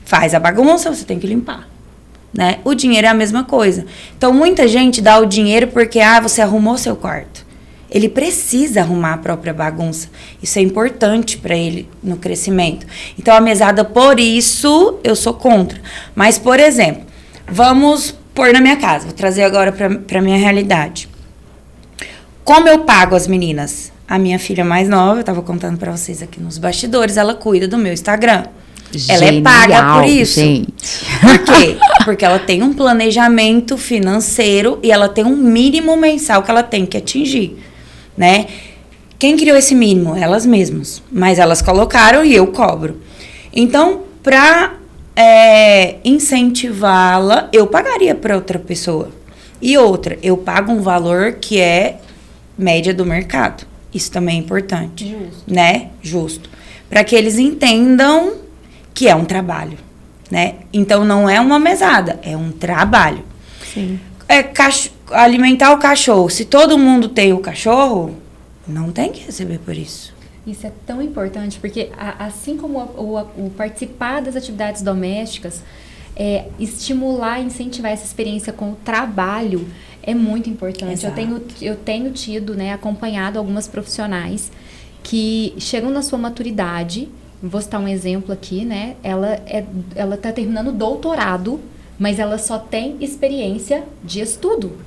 faz a bagunça, você tem que limpar, né? O dinheiro é a mesma coisa. Então, muita gente dá o dinheiro porque, você arrumou seu quarto. Ele precisa arrumar a própria bagunça. Isso é importante para ele no crescimento. Então, a mesada, por isso, eu sou contra. Mas, por exemplo, vamos pôr na minha casa. Vou trazer agora para minha realidade. Como eu pago as meninas? A minha filha mais nova, eu estava contando para vocês aqui nos bastidores, ela cuida do meu Instagram. Genial, ela é paga por isso. Gente. Por quê? Porque ela tem um planejamento financeiro e ela tem um mínimo mensal que ela tem que atingir, né? Quem criou esse mínimo? Elas mesmas. Mas elas colocaram e eu cobro. Então, para incentivá-la, eu pagaria para outra pessoa. E outra, eu pago um valor que é média do mercado. Isso também é importante. Justo. Né? Justo. Para que eles entendam que é um trabalho, né? Então, não é uma mesada, é um trabalho. Sim. Alimentar o cachorro. Se todo mundo tem o cachorro, não tem que receber por isso. Isso é tão importante, porque assim como o participar das atividades domésticas, estimular, incentivar essa experiência com o trabalho é muito importante. Eu tenho tido, né, acompanhado algumas profissionais que chegam na sua maturidade. Vou citar um exemplo aqui, né? Ela está terminando o doutorado, mas ela só tem experiência de estudo.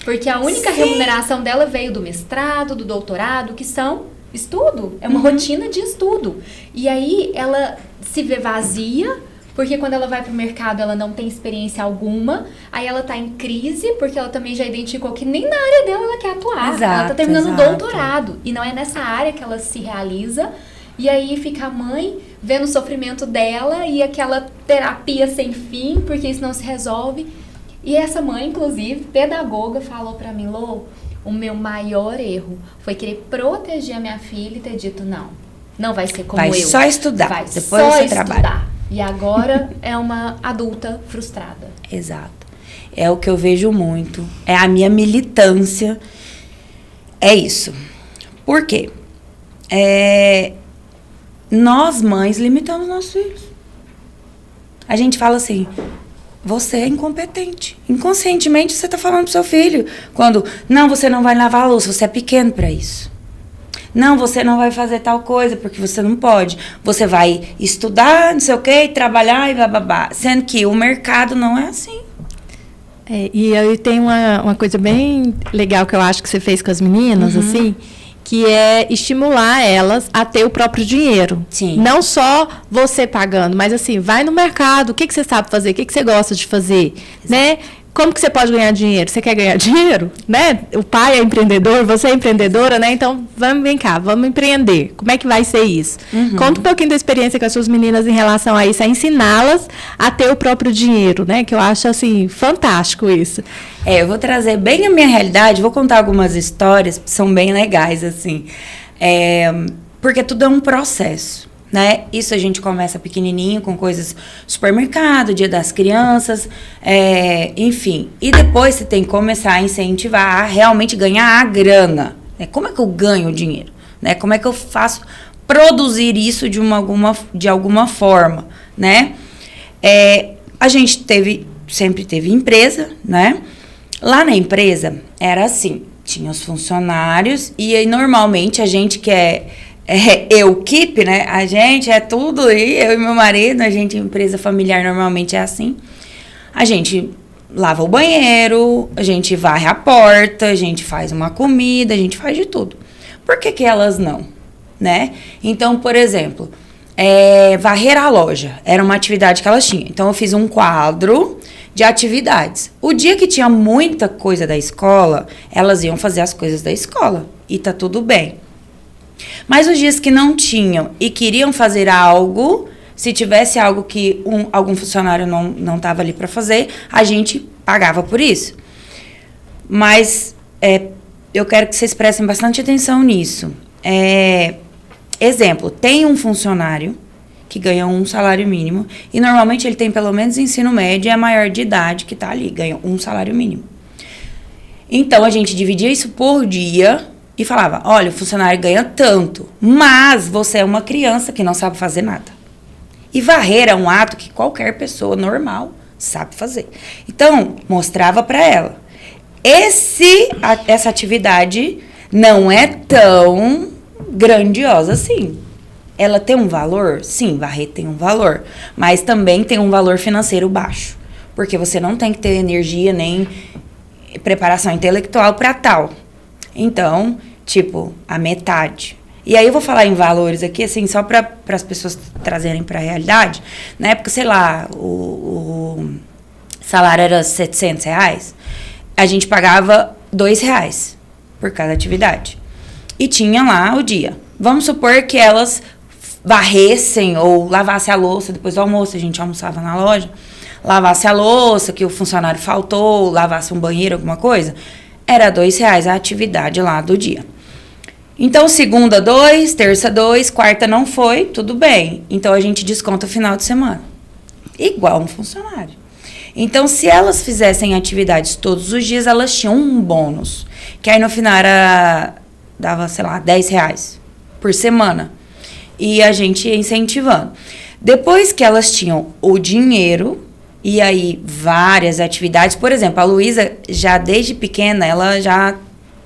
Porque a única remuneração dela veio do mestrado, do doutorado, que são estudo. É uma rotina de estudo. E aí ela se vê vazia, porque quando ela vai para o mercado ela não tem experiência alguma. Aí ela está em crise, porque ela também já identificou que nem na área dela ela quer atuar. Exato, ela está terminando o exato. doutorado. E não é nessa área que ela se realiza. E aí fica a mãe vendo o sofrimento dela e aquela terapia sem fim, porque isso não se resolve. E essa mãe, inclusive, pedagoga, falou pra mim: Lô, o meu maior erro foi querer proteger a minha filha e ter dito: não vai ser como eu. Vai só estudar, Vai depois só você estudar. trabalha. E agora é uma adulta frustrada. Exato. É o que eu vejo muito. É a minha militância. É isso. Por quê? Nós, mães, limitamos nossos filhos. A gente fala assim: você é incompetente. Inconscientemente você está falando pro seu filho. Quando, não, você não vai lavar a louça, você é pequeno para isso. Não, você não vai fazer tal coisa, porque você não pode. Você vai estudar, não sei o quê, trabalhar e bababá. Sendo que o mercado não é assim. E aí tem uma coisa bem legal que eu acho que você fez com as meninas, assim, que é estimular elas a ter o próprio dinheiro. Sim. Não só você pagando, mas assim, vai no mercado, o que você sabe fazer, o que você gosta de fazer, né? Como que você pode ganhar dinheiro? Você quer ganhar dinheiro? Né? O pai é empreendedor, você é empreendedora, né? Então, vem cá, vamos empreender. Como é que vai ser isso? Conta um pouquinho da experiência com as suas meninas em relação a isso, a ensiná-las a ter o próprio dinheiro, né? Que eu acho, assim, fantástico isso. Eu vou trazer bem a minha realidade, vou contar algumas histórias que são bem legais, assim. Porque tudo é um processo, né? Isso a gente começa pequenininho, com coisas supermercado, dia das crianças, enfim. E depois você tem que começar a incentivar a realmente ganhar a grana. Né? Como é que eu ganho o dinheiro? Né? Como é que eu faço produzir isso de alguma forma, né? A gente sempre teve empresa, né? Lá na empresa era assim, tinha os funcionários e aí normalmente a gente que equipe, né? A gente é tudo aí, eu e meu marido, a gente, empresa familiar normalmente é assim. A gente lava o banheiro, a gente varre a porta, a gente faz uma comida, a gente faz de tudo. Por que elas não, né? Então, por exemplo, varrer a loja era uma atividade que elas tinham. Então, eu fiz um quadro de atividades. O dia que tinha muita coisa da escola, elas iam fazer as coisas da escola e tá tudo bem. Mas os dias que não tinham e queriam fazer algo, se tivesse algo que algum funcionário não estava ali para fazer, a gente pagava por isso. Mas eu quero que vocês prestem bastante atenção nisso. Exemplo, tem um funcionário que ganha um salário mínimo e normalmente ele tem pelo menos ensino médio e é maior de idade que está ali, ganha um salário mínimo. Então, a gente dividia isso por dia e falava: olha, o funcionário ganha tanto, mas você é uma criança que não sabe fazer nada. E varrer é um ato que qualquer pessoa normal sabe fazer. Então, mostrava para ela. Essa atividade não é tão grandiosa assim. Ela tem um valor? Sim, varrer tem um valor. Mas também tem um valor financeiro baixo. Porque você não tem que ter energia nem preparação intelectual para tal. Então, tipo, a metade. E aí eu vou falar em valores aqui, assim, só para as pessoas trazerem para a realidade. Na época, sei lá, o salário era R$700. A gente pagava R$2 por cada atividade. E tinha lá o dia. Vamos supor que elas varressem ou lavasse a louça depois do almoço, a gente almoçava na loja, lavasse a louça, que o funcionário faltou, lavasse um banheiro, alguma coisa, era R$2 a atividade lá do dia. Então, segunda 2, terça 2, quarta não foi, tudo bem. Então, a gente desconta o final de semana. Igual um funcionário. Então, se elas fizessem atividades todos os dias, elas tinham um bônus. Que aí, no final, dava, sei lá, R$10 por semana. E a gente ia incentivando. Depois que elas tinham o dinheiro, e aí várias atividades. Por exemplo, a Luísa, já desde pequena, ela já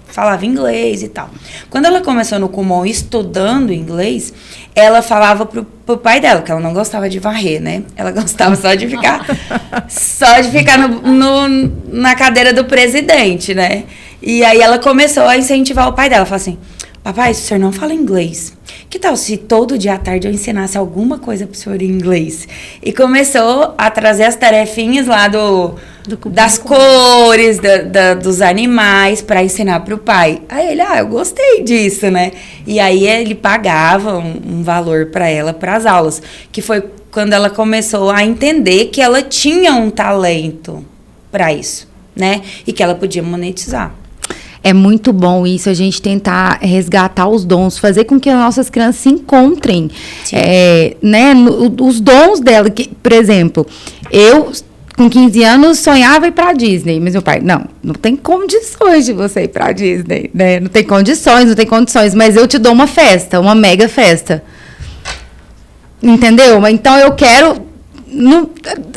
falava inglês e tal. Quando ela começou no Kumon estudando inglês, ela falava pro pai dela, que ela não gostava de varrer, né? Ela gostava só de ficar na cadeira do presidente, né? E aí ela começou a incentivar o pai dela. Falou assim, papai, se o senhor não fala inglês, que tal se todo dia à tarde eu ensinasse alguma coisa pro senhor em inglês? E começou a trazer as tarefinhas lá das cores, dos animais, para ensinar pro pai. Aí ele, eu gostei disso, né? E aí ele pagava um valor para ela, para as aulas, que foi quando ela começou a entender que ela tinha um talento para isso, né? E que ela podia monetizar. É muito bom isso, a gente tentar resgatar os dons, fazer com que as nossas crianças se encontrem, né, os dons dela. Que, por exemplo, eu, com 15 anos, sonhava ir pra Disney, mas meu pai, não tem condições de você ir pra Disney, né? Não tem condições, mas eu te dou uma festa, uma mega festa. Entendeu? Então eu quero...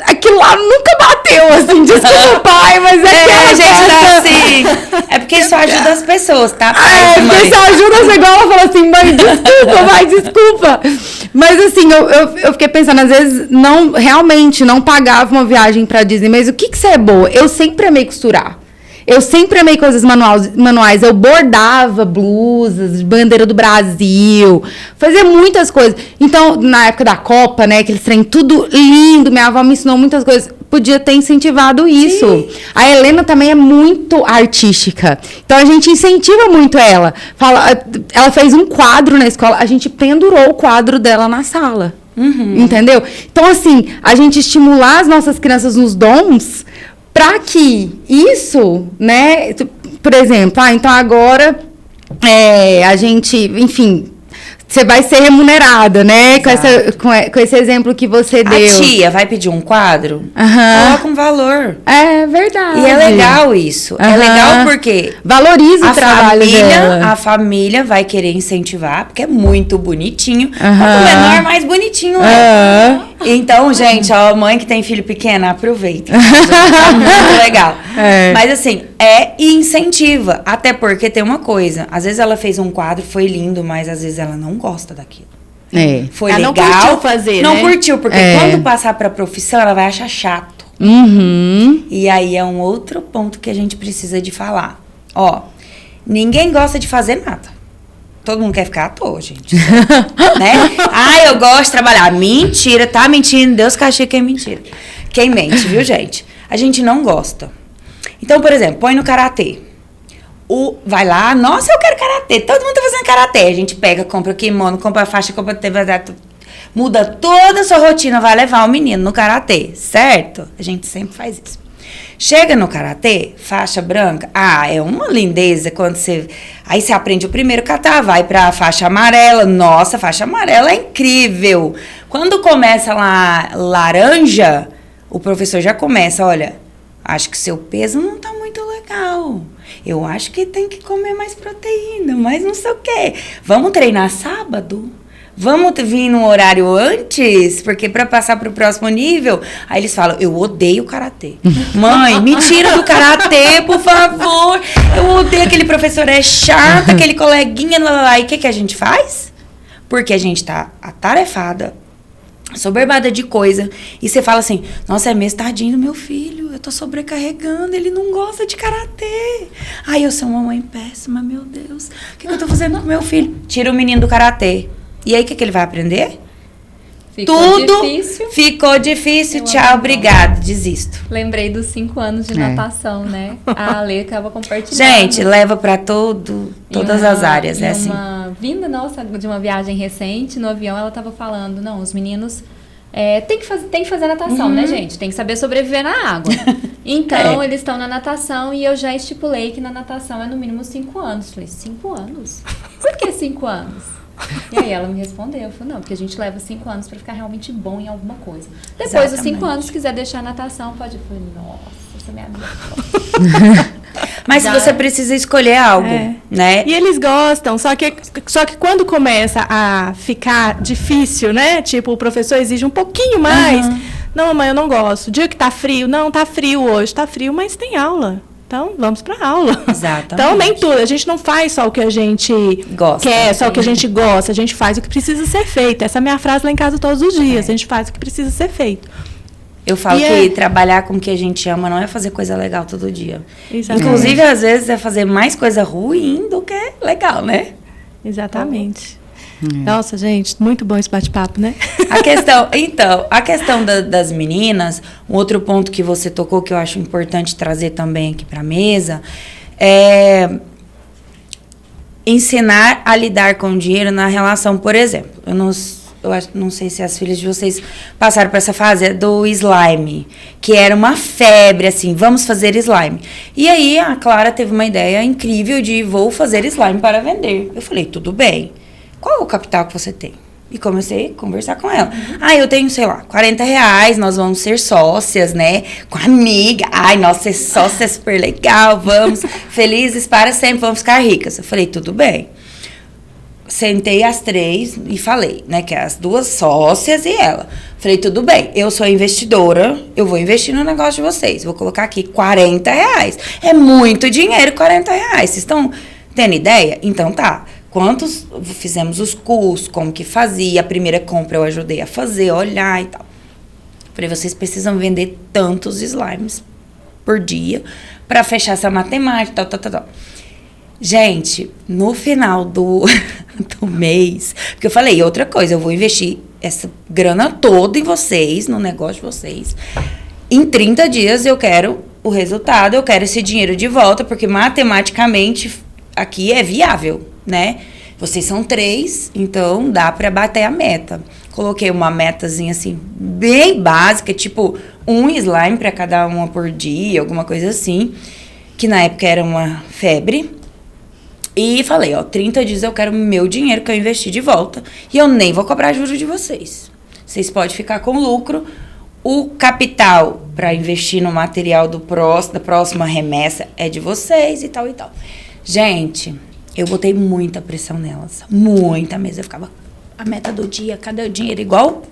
aquilo lá nunca bateu, assim, desculpa, pai, mas a gente tá assim. É porque isso ajuda as pessoas, tá? Porque isso ajuda, igual ela fala assim, mãe, desculpa. Mas assim, eu fiquei pensando, às vezes, realmente não pagava uma viagem pra Disney, mas o que você é boa? Eu sempre amei costurar. Eu sempre amei coisas manuais. Eu bordava blusas, bandeira do Brasil, fazia muitas coisas. Então, na época da Copa, né, aquele trem tudo lindo, minha avó me ensinou muitas coisas. Podia ter incentivado isso. Sim. A Helena também é muito artística. Então, a gente incentiva muito ela. Ela fez um quadro na escola, a gente pendurou o quadro dela na sala. Uhum. Entendeu? Então, assim, a gente estimular as nossas crianças nos dons... Para que isso, né, por exemplo, então agora a gente, enfim, você vai ser remunerada, né, com esse exemplo que você deu. A tia vai pedir um quadro, coloca um valor. É verdade. E é legal isso. É legal porque... valoriza o trabalho dela. A família vai querer incentivar, porque é muito bonitinho. Quanto menor, mais bonitinho é. Então, gente, a mãe que tem filho pequeno, aproveita. É muito legal. Mas assim, e incentiva. Até porque tem uma coisa. Às vezes ela fez um quadro, foi lindo, mas às vezes ela não gosta daquilo. Foi ela legal. Não curtiu fazer, Não curtiu, porque quando passar pra profissão, ela vai achar chato. Uhum. E aí é um outro ponto que a gente precisa de falar. Ninguém gosta de fazer nada. Todo mundo quer ficar à toa, gente. Né? Eu gosto de trabalhar. Mentira, tá mentindo. Deus castiga quem é mentira. Quem mente, viu, gente? A gente não gosta. Então, por exemplo, põe no karatê. Vai lá, nossa, eu quero karatê. Todo mundo tá fazendo karatê. A gente pega, compra o kimono, compra a faixa, compra muda toda a sua rotina, vai levar o menino no karatê, certo? A gente sempre faz isso. Chega no karatê, faixa branca, é uma lindeza quando você... Aí você aprende o primeiro kata, vai pra faixa amarela, nossa, faixa amarela é incrível. Quando começa lá laranja, o professor já começa, olha, acho que seu peso não tá muito legal. Eu acho que tem que comer mais proteína, mas não sei o quê. Vamos treinar sábado? Vamos vir num horário antes, porque para passar para o próximo nível, aí eles falam, eu odeio karatê. Mãe, me tira do karatê, por favor. Eu odeio, aquele professor é chato, aquele coleguinha, lá. E o que a gente faz? Porque a gente tá atarefada, soberbada de coisa, e você fala assim, nossa, é mesmo, tadinho do meu filho, eu tô sobrecarregando, ele não gosta de karatê. Ai, eu sou uma mãe péssima, meu Deus, o que eu tô fazendo com meu filho? Tira o menino do karatê. E aí, o que ele vai aprender? ficou difícil, tchau, obrigado, desisto. Lembrei dos 5 anos de natação, né? A Ale acaba compartilhando. Gente, leva pra todas as áreas, é assim. Vinda nossa de uma viagem recente, no avião, ela tava falando, não, os meninos tem que fazer natação, né, gente? Tem que saber sobreviver na água. Então, eles estão na natação e eu já estipulei que na natação é no mínimo 5 anos. Falei, 5 anos? Por que 5 anos? E aí ela me respondeu, eu falei, não, porque a gente leva 5 anos pra ficar realmente bom em alguma coisa. Depois dos 5 anos, se quiser deixar a natação, pode. Eu falei, nossa, essa é minha amiga. Mas se você precisa escolher algo, né? E eles gostam, só que quando começa a ficar difícil, né? Tipo, o professor exige um pouquinho mais. Não, mamãe, eu não gosto. O dia que tá frio, não, tá frio hoje, tá frio, mas tem aula. Então, vamos para aula. Exatamente. Então, nem tudo. A gente não faz só o que a gente quer, só o que a gente gosta. A gente faz o que precisa ser feito. Essa é a minha frase lá em casa todos os dias. A gente faz o que precisa ser feito. Eu falo que trabalhar com o que a gente ama não é fazer coisa legal todo dia. Exatamente. Inclusive, às vezes, é fazer mais coisa ruim do que legal, né? Exatamente. Nossa, gente, muito bom esse bate-papo, né? A questão das meninas, um outro ponto que você tocou que eu acho importante trazer também aqui para a mesa é ensinar a lidar com o dinheiro na relação, por exemplo. Eu não sei se as filhas de vocês passaram por essa fase do slime, que era uma febre, assim, vamos fazer slime. E aí a Clara teve uma ideia incrível de vou fazer slime para vender. Eu falei, tudo bem. Qual é o capital que você tem? E comecei a conversar com ela. Eu tenho, sei lá, R$40, nós vamos ser sócias, né? Com amiga. Nossa, ser sócia é super legal, vamos. Felizes para sempre, vamos ficar ricas. Eu falei, tudo bem. Sentei as 3 e falei, né? Que as 2 sócias e ela. Falei, tudo bem, eu sou investidora, eu vou investir no negócio de vocês. Vou colocar aqui R$40. É muito dinheiro, R$40. Vocês estão tendo ideia? Então tá. Quantos fizemos os cursos, como que fazia, a primeira compra eu ajudei a fazer, olhar e tal. Falei, vocês precisam vender tantos slimes por dia para fechar essa matemática, tal. Gente, no final do mês, porque eu falei, outra coisa, eu vou investir essa grana toda em vocês, no negócio de vocês. Em 30 dias eu quero o resultado, eu quero esse dinheiro de volta, porque matematicamente aqui é viável, né? Vocês são 3, então dá para bater a meta. Coloquei uma metazinha assim, bem básica, tipo 1 slime para cada uma por dia, alguma coisa assim, que na época era uma febre. E falei, 30 dias eu quero meu dinheiro que eu investi de volta e eu nem vou cobrar juros de vocês. Vocês podem ficar com lucro. O capital para investir no material da próxima remessa é de vocês e tal e tal. Gente, eu botei muita pressão nelas. Muita mesmo. Eu ficava, a meta do dia, cadê o dinheiro? Igual.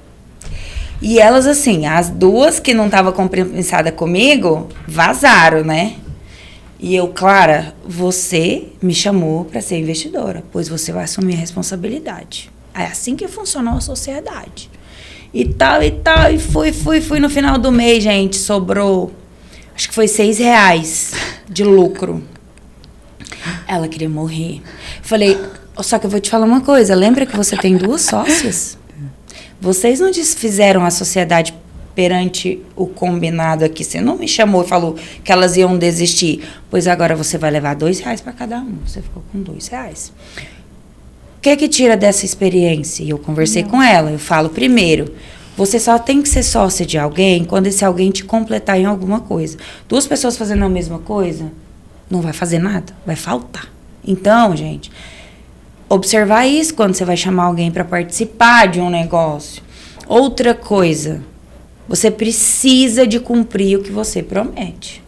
E elas, assim, as 2 que não estavam compensadas comigo, vazaram, né? E eu, Clara, você me chamou para ser investidora, pois você vai assumir a responsabilidade. É assim que funcionou a sociedade. E tal. E fui. No final do mês, gente, sobrou, acho que foi R$6 de lucro. Ela queria morrer. Falei, só que eu vou te falar uma coisa. Lembra que você tem 2 sócias? Vocês não desfizeram a sociedade perante o combinado aqui. Você não me chamou e falou que elas iam desistir. Pois agora você vai levar R$2 para cada um. Você ficou com R$2. O que tira dessa experiência? E eu conversei com ela. Eu falo, primeiro, você só tem que ser sócia de alguém quando esse alguém te completar em alguma coisa. 2 pessoas fazendo a mesma coisa, não vai fazer nada, vai faltar. Então, gente, observar isso quando você vai chamar alguém para participar de um negócio. Outra coisa, você precisa de cumprir o que você promete.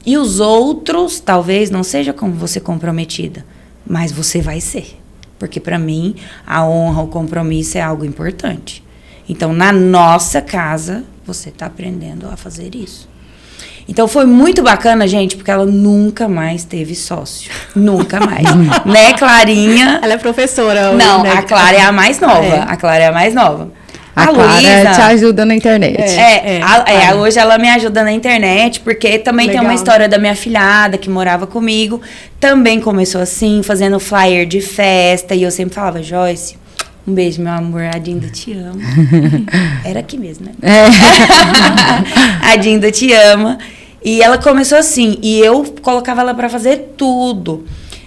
E os outros, talvez, não seja como você comprometida, mas você vai ser. Porque, para mim, a honra, o compromisso é algo importante. Então, na nossa casa, você está aprendendo a fazer isso. Então, foi muito bacana, gente, porque ela nunca mais teve sócio. Nunca mais. Né, Clarinha? Ela é professora. Não, né? A Clara é a mais nova. A Clara é a mais nova. A Clara te ajuda na internet. Hoje ela me ajuda na internet, porque também tem uma história da minha afilhada que morava comigo. Também começou assim, fazendo flyer de festa. E eu sempre falava, Joyce, Um beijo, meu amor. A Dinda te ama. Era aqui mesmo, né? A Dinda te ama. E ela começou assim. E eu colocava ela pra fazer tudo.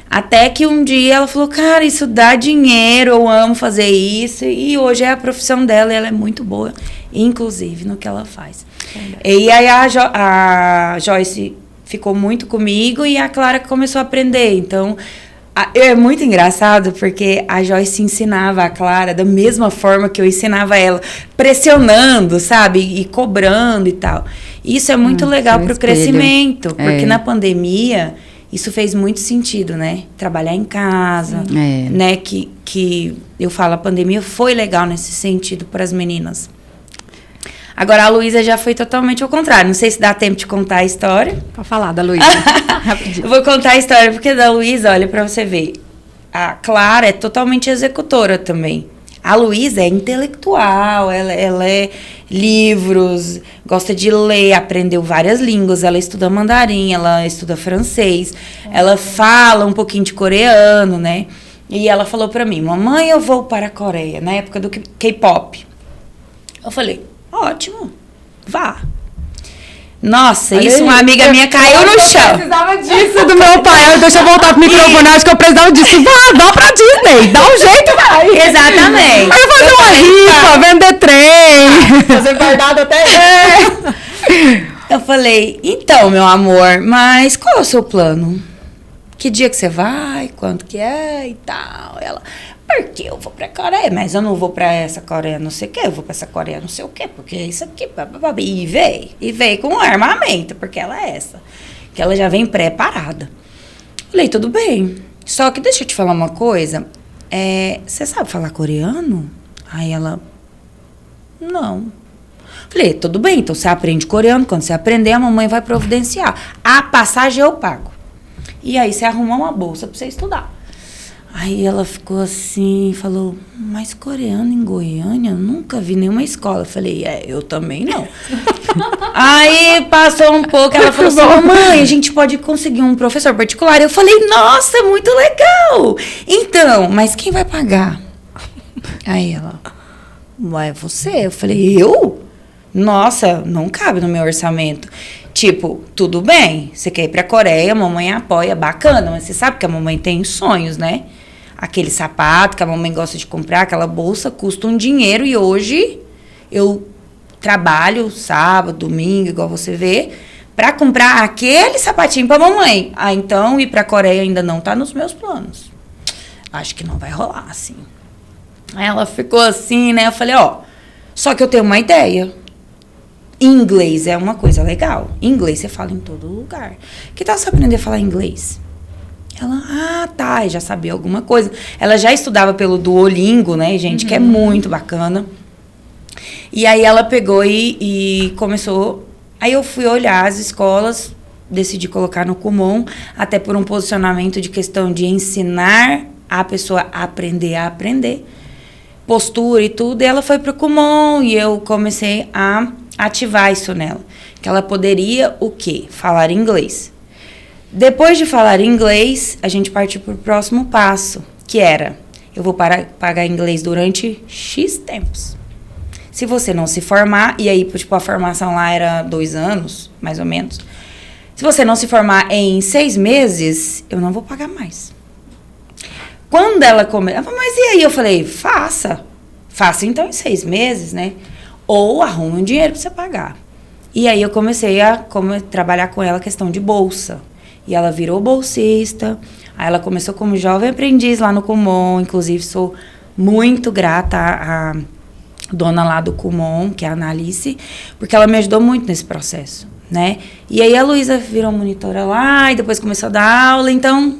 Até que um dia ela falou, cara, isso dá dinheiro, eu amo fazer isso. E hoje é a profissão dela e ela é muito boa, inclusive, no que ela faz. E aí a Joyce ficou muito comigo e a Clara começou a aprender. Então, é muito engraçado porque a Joyce ensinava a Clara da mesma forma que eu ensinava ela, pressionando, sabe? E cobrando e tal. Isso é muito legal para o crescimento, porque na pandemia isso fez muito sentido, né? Trabalhar em casa, né? Que eu falo, a pandemia foi legal nesse sentido para as meninas. Agora, a Luísa já foi totalmente ao contrário. Não sei se dá tempo de contar a história. Pode falar da Luísa. Eu vou contar a história, porque da Luísa, olha, pra você ver. A Clara é totalmente executora também. A Luísa é intelectual, ela é livros, gosta de ler, aprendeu várias línguas. Ela estuda mandarim, ela estuda francês, ela fala um pouquinho de coreano, né? E ela falou pra mim, mamãe, eu vou para a Coreia, na época do K-pop. Eu falei, ótimo, vá. Nossa, olha isso, uma amiga minha caiu no chão. Eu precisava disso do meu pai. Deixa eu voltar pro microfone, acho que eu precisava disso. Vá pra Disney, dá um jeito, vai. Exatamente. Vai fazer uma rifa, vender trem. Fazer guardado até Eu falei, então, meu amor, mas qual é o seu plano? Que dia que você vai? Quanto que é e tal? Ela, porque eu vou pra Coreia, mas eu não vou pra essa Coreia não sei o quê, eu vou pra essa Coreia não sei o quê, porque é isso aqui, e veio com um armamento, porque ela é essa, que ela já vem preparada. Falei, tudo bem, só que deixa eu te falar uma coisa, você sabe falar coreano? Aí ela, não. Falei, tudo bem, então você aprende coreano, quando você aprender a mamãe vai providenciar, a passagem eu pago, e aí você arruma uma bolsa pra você estudar. Aí ela ficou assim, falou, mas coreano em Goiânia? Eu nunca vi nenhuma escola. Eu falei, eu também não. Aí passou um pouco, ela falou assim, mamãe, a gente pode conseguir um professor particular. Eu falei, nossa, muito legal. Então, mas quem vai pagar? Aí ela, vai você. Eu falei, eu? Nossa, não cabe no meu orçamento. Tipo, tudo bem, você quer ir pra Coreia, a mamãe apoia, bacana, mas você sabe que a mamãe tem sonhos, né? Aquele sapato que a mamãe gosta de comprar, aquela bolsa, custa um dinheiro e hoje eu trabalho sábado, domingo, igual você vê, pra comprar aquele sapatinho pra mamãe. Ah, então ir pra Coreia ainda não tá nos meus planos. Acho que não vai rolar, assim. Aí ela ficou assim, né? Eu falei, só que eu tenho uma ideia. Inglês é uma coisa legal. Inglês você fala em todo lugar. Que tal você aprender a falar inglês? Ela, tá, já sabia alguma coisa. Ela já estudava pelo Duolingo, né, gente, que é muito bacana. E aí ela pegou e começou... Aí eu fui olhar as escolas, decidi colocar no Kumon, até por um posicionamento de questão de ensinar a pessoa a aprender, postura e tudo. E ela foi pro Kumon e eu comecei a ativar isso nela. Que ela poderia, o quê? Falar inglês. Depois de falar inglês, a gente partiu para o próximo passo, que era, eu vou pagar inglês durante X tempos. Se você não se formar, e aí, tipo, a formação lá era 2 anos, mais ou menos. Se você não se formar em 6 meses, eu não vou pagar mais. Quando ela começou, mas e aí? Eu falei, faça então em 6 meses, né? Ou arrume um dinheiro para você pagar. E aí eu comecei a trabalhar com ela a questão de bolsa. E ela virou bolsista. Aí ela começou como jovem aprendiz lá no Kumon. Inclusive, sou muito grata à dona lá do Kumon, que é a Analice, porque ela me ajudou muito nesse processo, né? E aí a Luísa virou monitora lá e depois começou a dar aula. Então,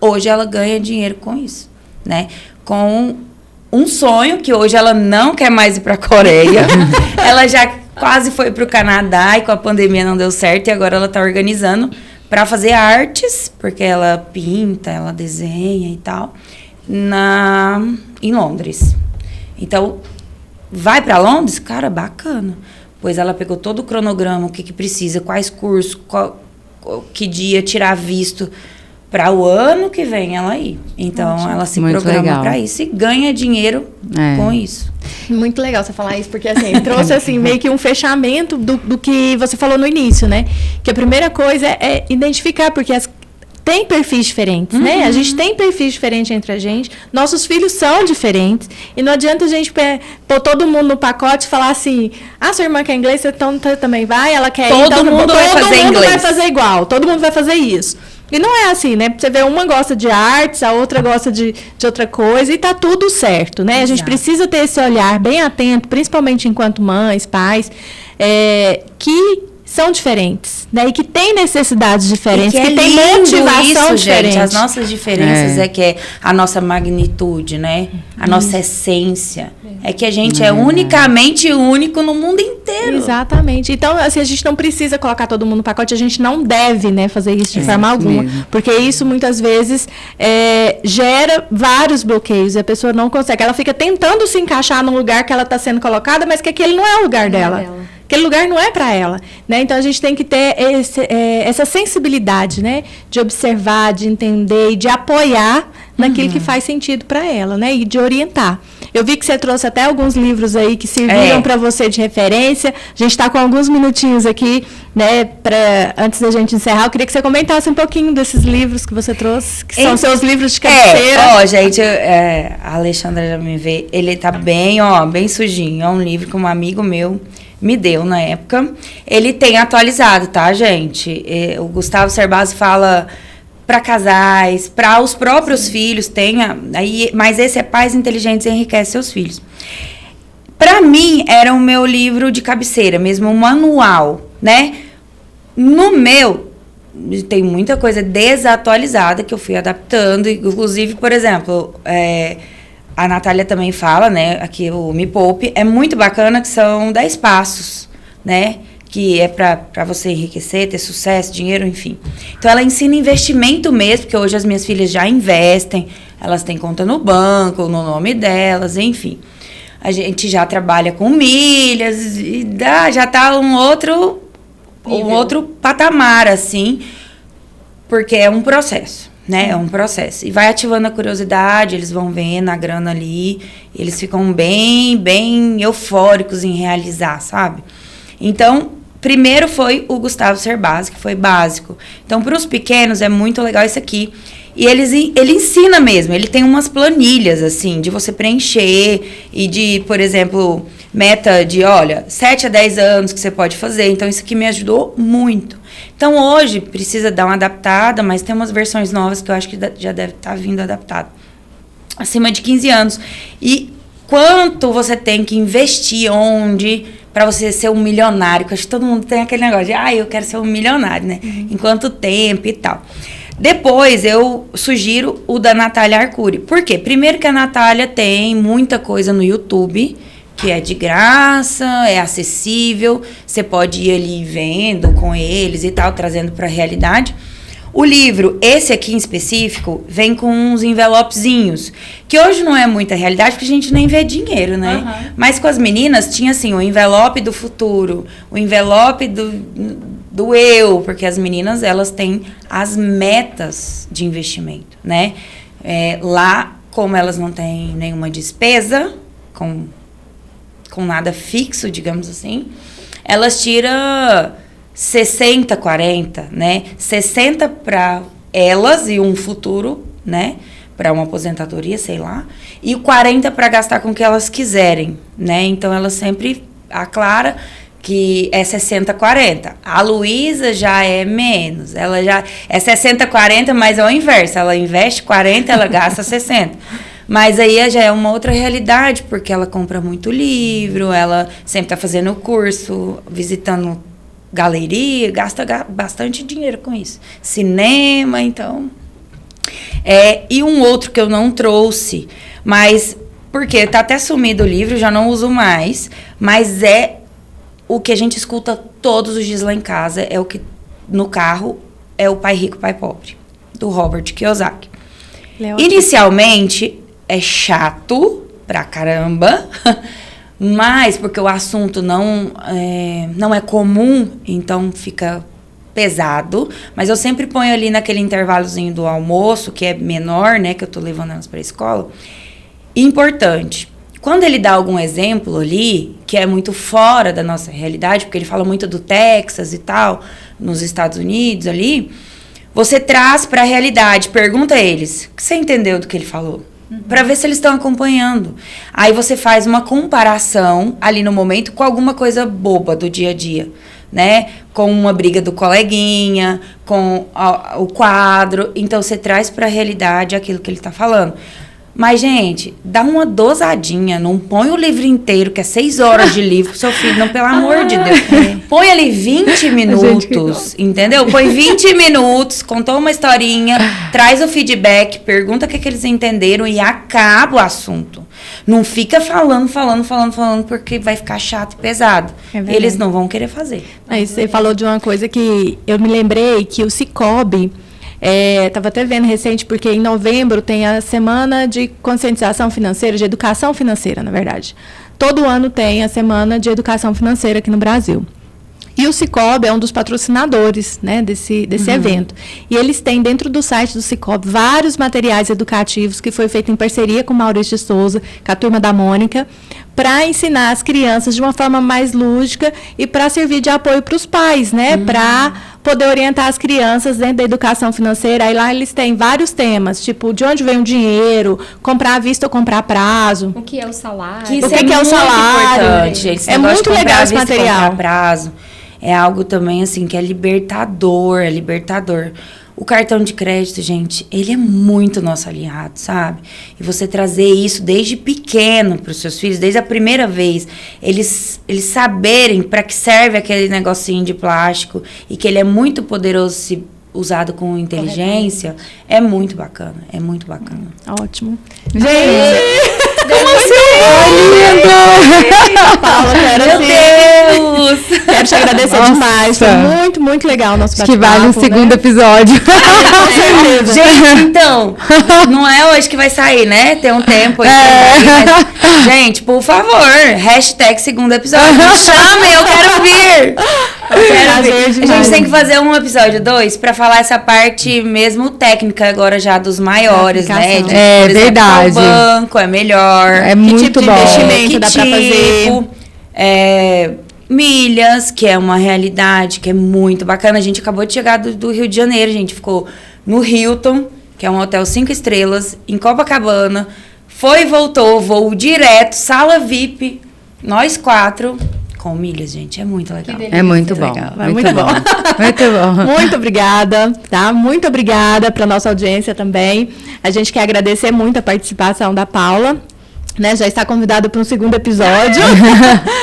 hoje ela ganha dinheiro com isso, né? Com um sonho que hoje ela não quer mais ir para a Coreia. Ela já quase foi para o Canadá e com a pandemia não deu certo. E agora ela está organizando para fazer artes, porque ela pinta, ela desenha e tal, em Londres. Então, vai para Londres? Cara, bacana. Pois ela pegou todo o cronograma, o que precisa, quais cursos, que dia tirar visto. para o ano que vem ela ir. Então, ela se Muito programa legal. para isso e ganha dinheiro com isso. Muito legal você falar isso, porque assim, trouxe assim, meio que um fechamento do que você falou no início, né? Que a primeira coisa é identificar, porque tem perfis diferentes, né? A gente tem perfis diferentes entre a gente, nossos filhos são diferentes, e não adianta a gente pôr todo mundo no pacote e falar assim, sua irmã quer inglês, então também vai, ela quer Todo então, mundo vai fazer todo mundo inglês. vai fazer igual, todo mundo vai fazer isso. E não é assim, né? Você vê, uma gosta de artes, a outra gosta de outra coisa, e tá tudo certo, né? A gente precisa ter esse olhar bem atento, principalmente enquanto mães, pais, que são diferentes, né? E que tem necessidades diferentes, que tem motivação diferente. Gente, as nossas diferenças é que é a nossa magnitude, né? A nossa essência. É que a gente é unicamente único no mundo inteiro. Exatamente. Então, assim, a gente não precisa colocar todo mundo no pacote, a gente não deve, né, fazer isso de forma alguma. mesmo. Porque isso, muitas vezes, gera vários bloqueios e a pessoa não consegue. Ela fica tentando se encaixar num lugar que ela está sendo colocada, mas que aquele não é o lugar dela. Aquele lugar não é para ela, né? Então, a gente tem que ter essa sensibilidade, né? De observar, de entender e de apoiar naquilo que faz sentido para ela, né? E de orientar. Eu vi que você trouxe até alguns livros aí que serviram para você de referência. A gente está com alguns minutinhos aqui, né? Antes da gente encerrar, eu queria que você comentasse um pouquinho desses livros que você trouxe, que são seus livros de cabeceira. Gente, a Alexandra já me vê. Ele tá bem sujinho. É um livro que um amigo meu me deu na época. Ele tem atualizado, tá, gente? O Gustavo Cerbasi fala para casais, para os próprios filhos, mas esse é Pais Inteligentes Enriquece Seus Filhos. Para mim, era o meu livro de cabeceira, mesmo um manual, né? No meu, tem muita coisa desatualizada que eu fui adaptando, inclusive, por exemplo, a Natália também fala, né, aqui o Me Poupe, é muito bacana que são 10 passos, né, que é para você enriquecer, ter sucesso, dinheiro, enfim. Então, ela ensina investimento mesmo, porque hoje as minhas filhas já investem, elas têm conta no banco, no nome delas, enfim. A gente já trabalha com milhas, e já tá um outro patamar, assim, porque é um processo. Né? É um processo. E vai ativando a curiosidade, eles vão vendo a grana ali, eles ficam bem, bem eufóricos em realizar, sabe? Então, primeiro foi o Gustavo Cerbasi, que foi básico. Então, para os pequenos é muito legal isso aqui. E ele ensina mesmo, ele tem umas planilhas, assim, de você preencher e de, por exemplo, meta de, 7 a 10 anos que você pode fazer. Então, isso aqui me ajudou muito. Então, hoje, precisa dar uma adaptada, mas tem umas versões novas que eu acho que já deve estar vindo adaptado. Acima de 15 anos. E quanto você tem que investir onde para você ser um milionário? Porque acho que todo mundo tem aquele negócio de, eu quero ser um milionário, né? Em quanto tempo e tal. Depois, eu sugiro o da Natália Arcuri. Por quê? Primeiro que a Natália tem muita coisa no YouTube, que é de graça, é acessível, você pode ir ali vendo com eles e tal, trazendo para a realidade. O livro, esse aqui em específico, vem com uns envelopezinhos, que hoje não é muita realidade, porque a gente nem vê dinheiro, né? Mas com as meninas tinha, assim, o envelope do futuro, o envelope do eu, porque as meninas, elas têm as metas de investimento, né? Lá, como elas não têm nenhuma despesa, com nada fixo, digamos assim, elas tiram 60, 40, né? 60 para elas e um futuro, né? Para uma aposentadoria, sei lá. E 40 para gastar com o que elas quiserem, né? Então, ela sempre aclara que é 60, 40. A Luísa já é menos. Ela já é 60, 40, mas é o inverso. Ela investe 40, ela gasta 60. Mas aí já é uma outra realidade, porque ela compra muito livro, ela sempre está fazendo curso, visitando galeria, gasta bastante dinheiro com isso. Cinema, então. E um outro que eu não trouxe, mas porque está até sumido o livro, já não uso mais, mas é o que a gente escuta todos os dias lá em casa, é o que no carro é o Pai Rico, Pai Pobre, do Robert Kiyosaki. Inicialmente é chato pra caramba, mas porque o assunto não é comum, então fica pesado, mas eu sempre ponho ali naquele intervalozinho do almoço, que é menor, né, que eu tô levando elas pra escola. Importante, quando ele dá algum exemplo ali, que é muito fora da nossa realidade, porque ele fala muito do Texas e tal, nos Estados Unidos ali, você traz pra realidade, pergunta a eles, o que você entendeu do que ele falou? Pra ver se eles estão acompanhando. Aí você faz uma comparação ali no momento com alguma coisa boba do dia a dia, né? Com uma briga do coleguinha, com o quadro. Então, você traz para a realidade aquilo que ele está falando. Mas, gente, dá uma dosadinha. Não põe o livro inteiro, que é 6 horas de livro pro seu filho. Não, pelo amor de Deus. Põe ali 20 minutos, entendeu? Põe 20 minutos, contou uma historinha, traz o feedback, pergunta o que eles entenderam e acaba o assunto. Não fica falando, porque vai ficar chato e pesado. Eles não vão querer fazer. Aí você falou de uma coisa que eu me lembrei, que o Cicobi, estava até vendo recente, porque em novembro tem a Semana de Conscientização Financeira, de Educação Financeira, na verdade. Todo ano tem a Semana de Educação Financeira aqui no Brasil. E o Cicobi é um dos patrocinadores, né, desse evento. E eles têm dentro do site do Cicobi vários materiais educativos que foi feito em parceria com o Maurício de Souza, com a turma da Mônica, para ensinar as crianças de uma forma mais lúdica e para servir de apoio para os pais, né, para poder orientar as crianças dentro da educação financeira. Aí lá eles têm vários temas, tipo, de onde vem o dinheiro, comprar à vista ou comprar a prazo. O que é o salário? O que é o salário? Importante, esse é negócio muito de comprar legal à esse vista e material. comprar a prazo. É algo também, assim, que é libertador, O cartão de crédito, gente, ele é muito nosso aliado, sabe? E você trazer isso desde pequeno para os seus filhos, desde a primeira vez, eles saberem para que serve aquele negocinho de plástico e que ele é muito poderoso se usado com inteligência, é muito bacana, Ótimo. Gente! Paula, Meu Deus! Quero te agradecer demais. Foi muito, muito legal o nosso Acho que vale um segundo episódio. Gente, então, não é hoje que vai sair, né? Tem um tempo aí. Mas, gente, por favor, #segundo episódio. Me chame, eu quero vir. A gente tem que fazer um episódio 2 pra falar essa parte mesmo técnica agora já dos maiores, né? De, É por exemplo, verdade. qual banco é melhor. É Que muito tipo de bom. investimento Que dá pra fazer? Milhas, que é uma realidade que é muito bacana. A gente acabou de chegar do Rio de Janeiro, a gente ficou no Hilton, que é um hotel 5 estrelas, em Copacabana. Foi e voltou, voo direto, sala VIP, nós 4, com milhas, gente. É muito legal. É muito bom. legal. Muito bom. Muito bom. Muito obrigada, tá? Muito obrigada para nossa audiência também. A gente quer agradecer muito a participação da Paula, né? Já está convidada para um segundo episódio.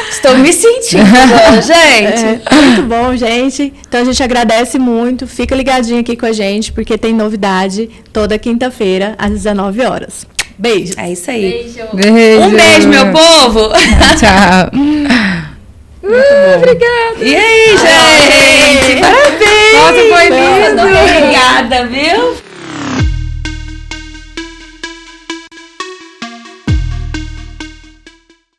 Estou me sentindo agora, gente. Muito bom, gente. Então a gente agradece muito. Fica ligadinho aqui com a gente, porque tem novidade toda quinta-feira, às 19 horas. Beijo. É isso aí. Beijo. Beijo. Um beijo, meu povo. Tchau. Obrigada. E aí, gente? Parabéns. Nossa, foi lindo. Obrigada, viu?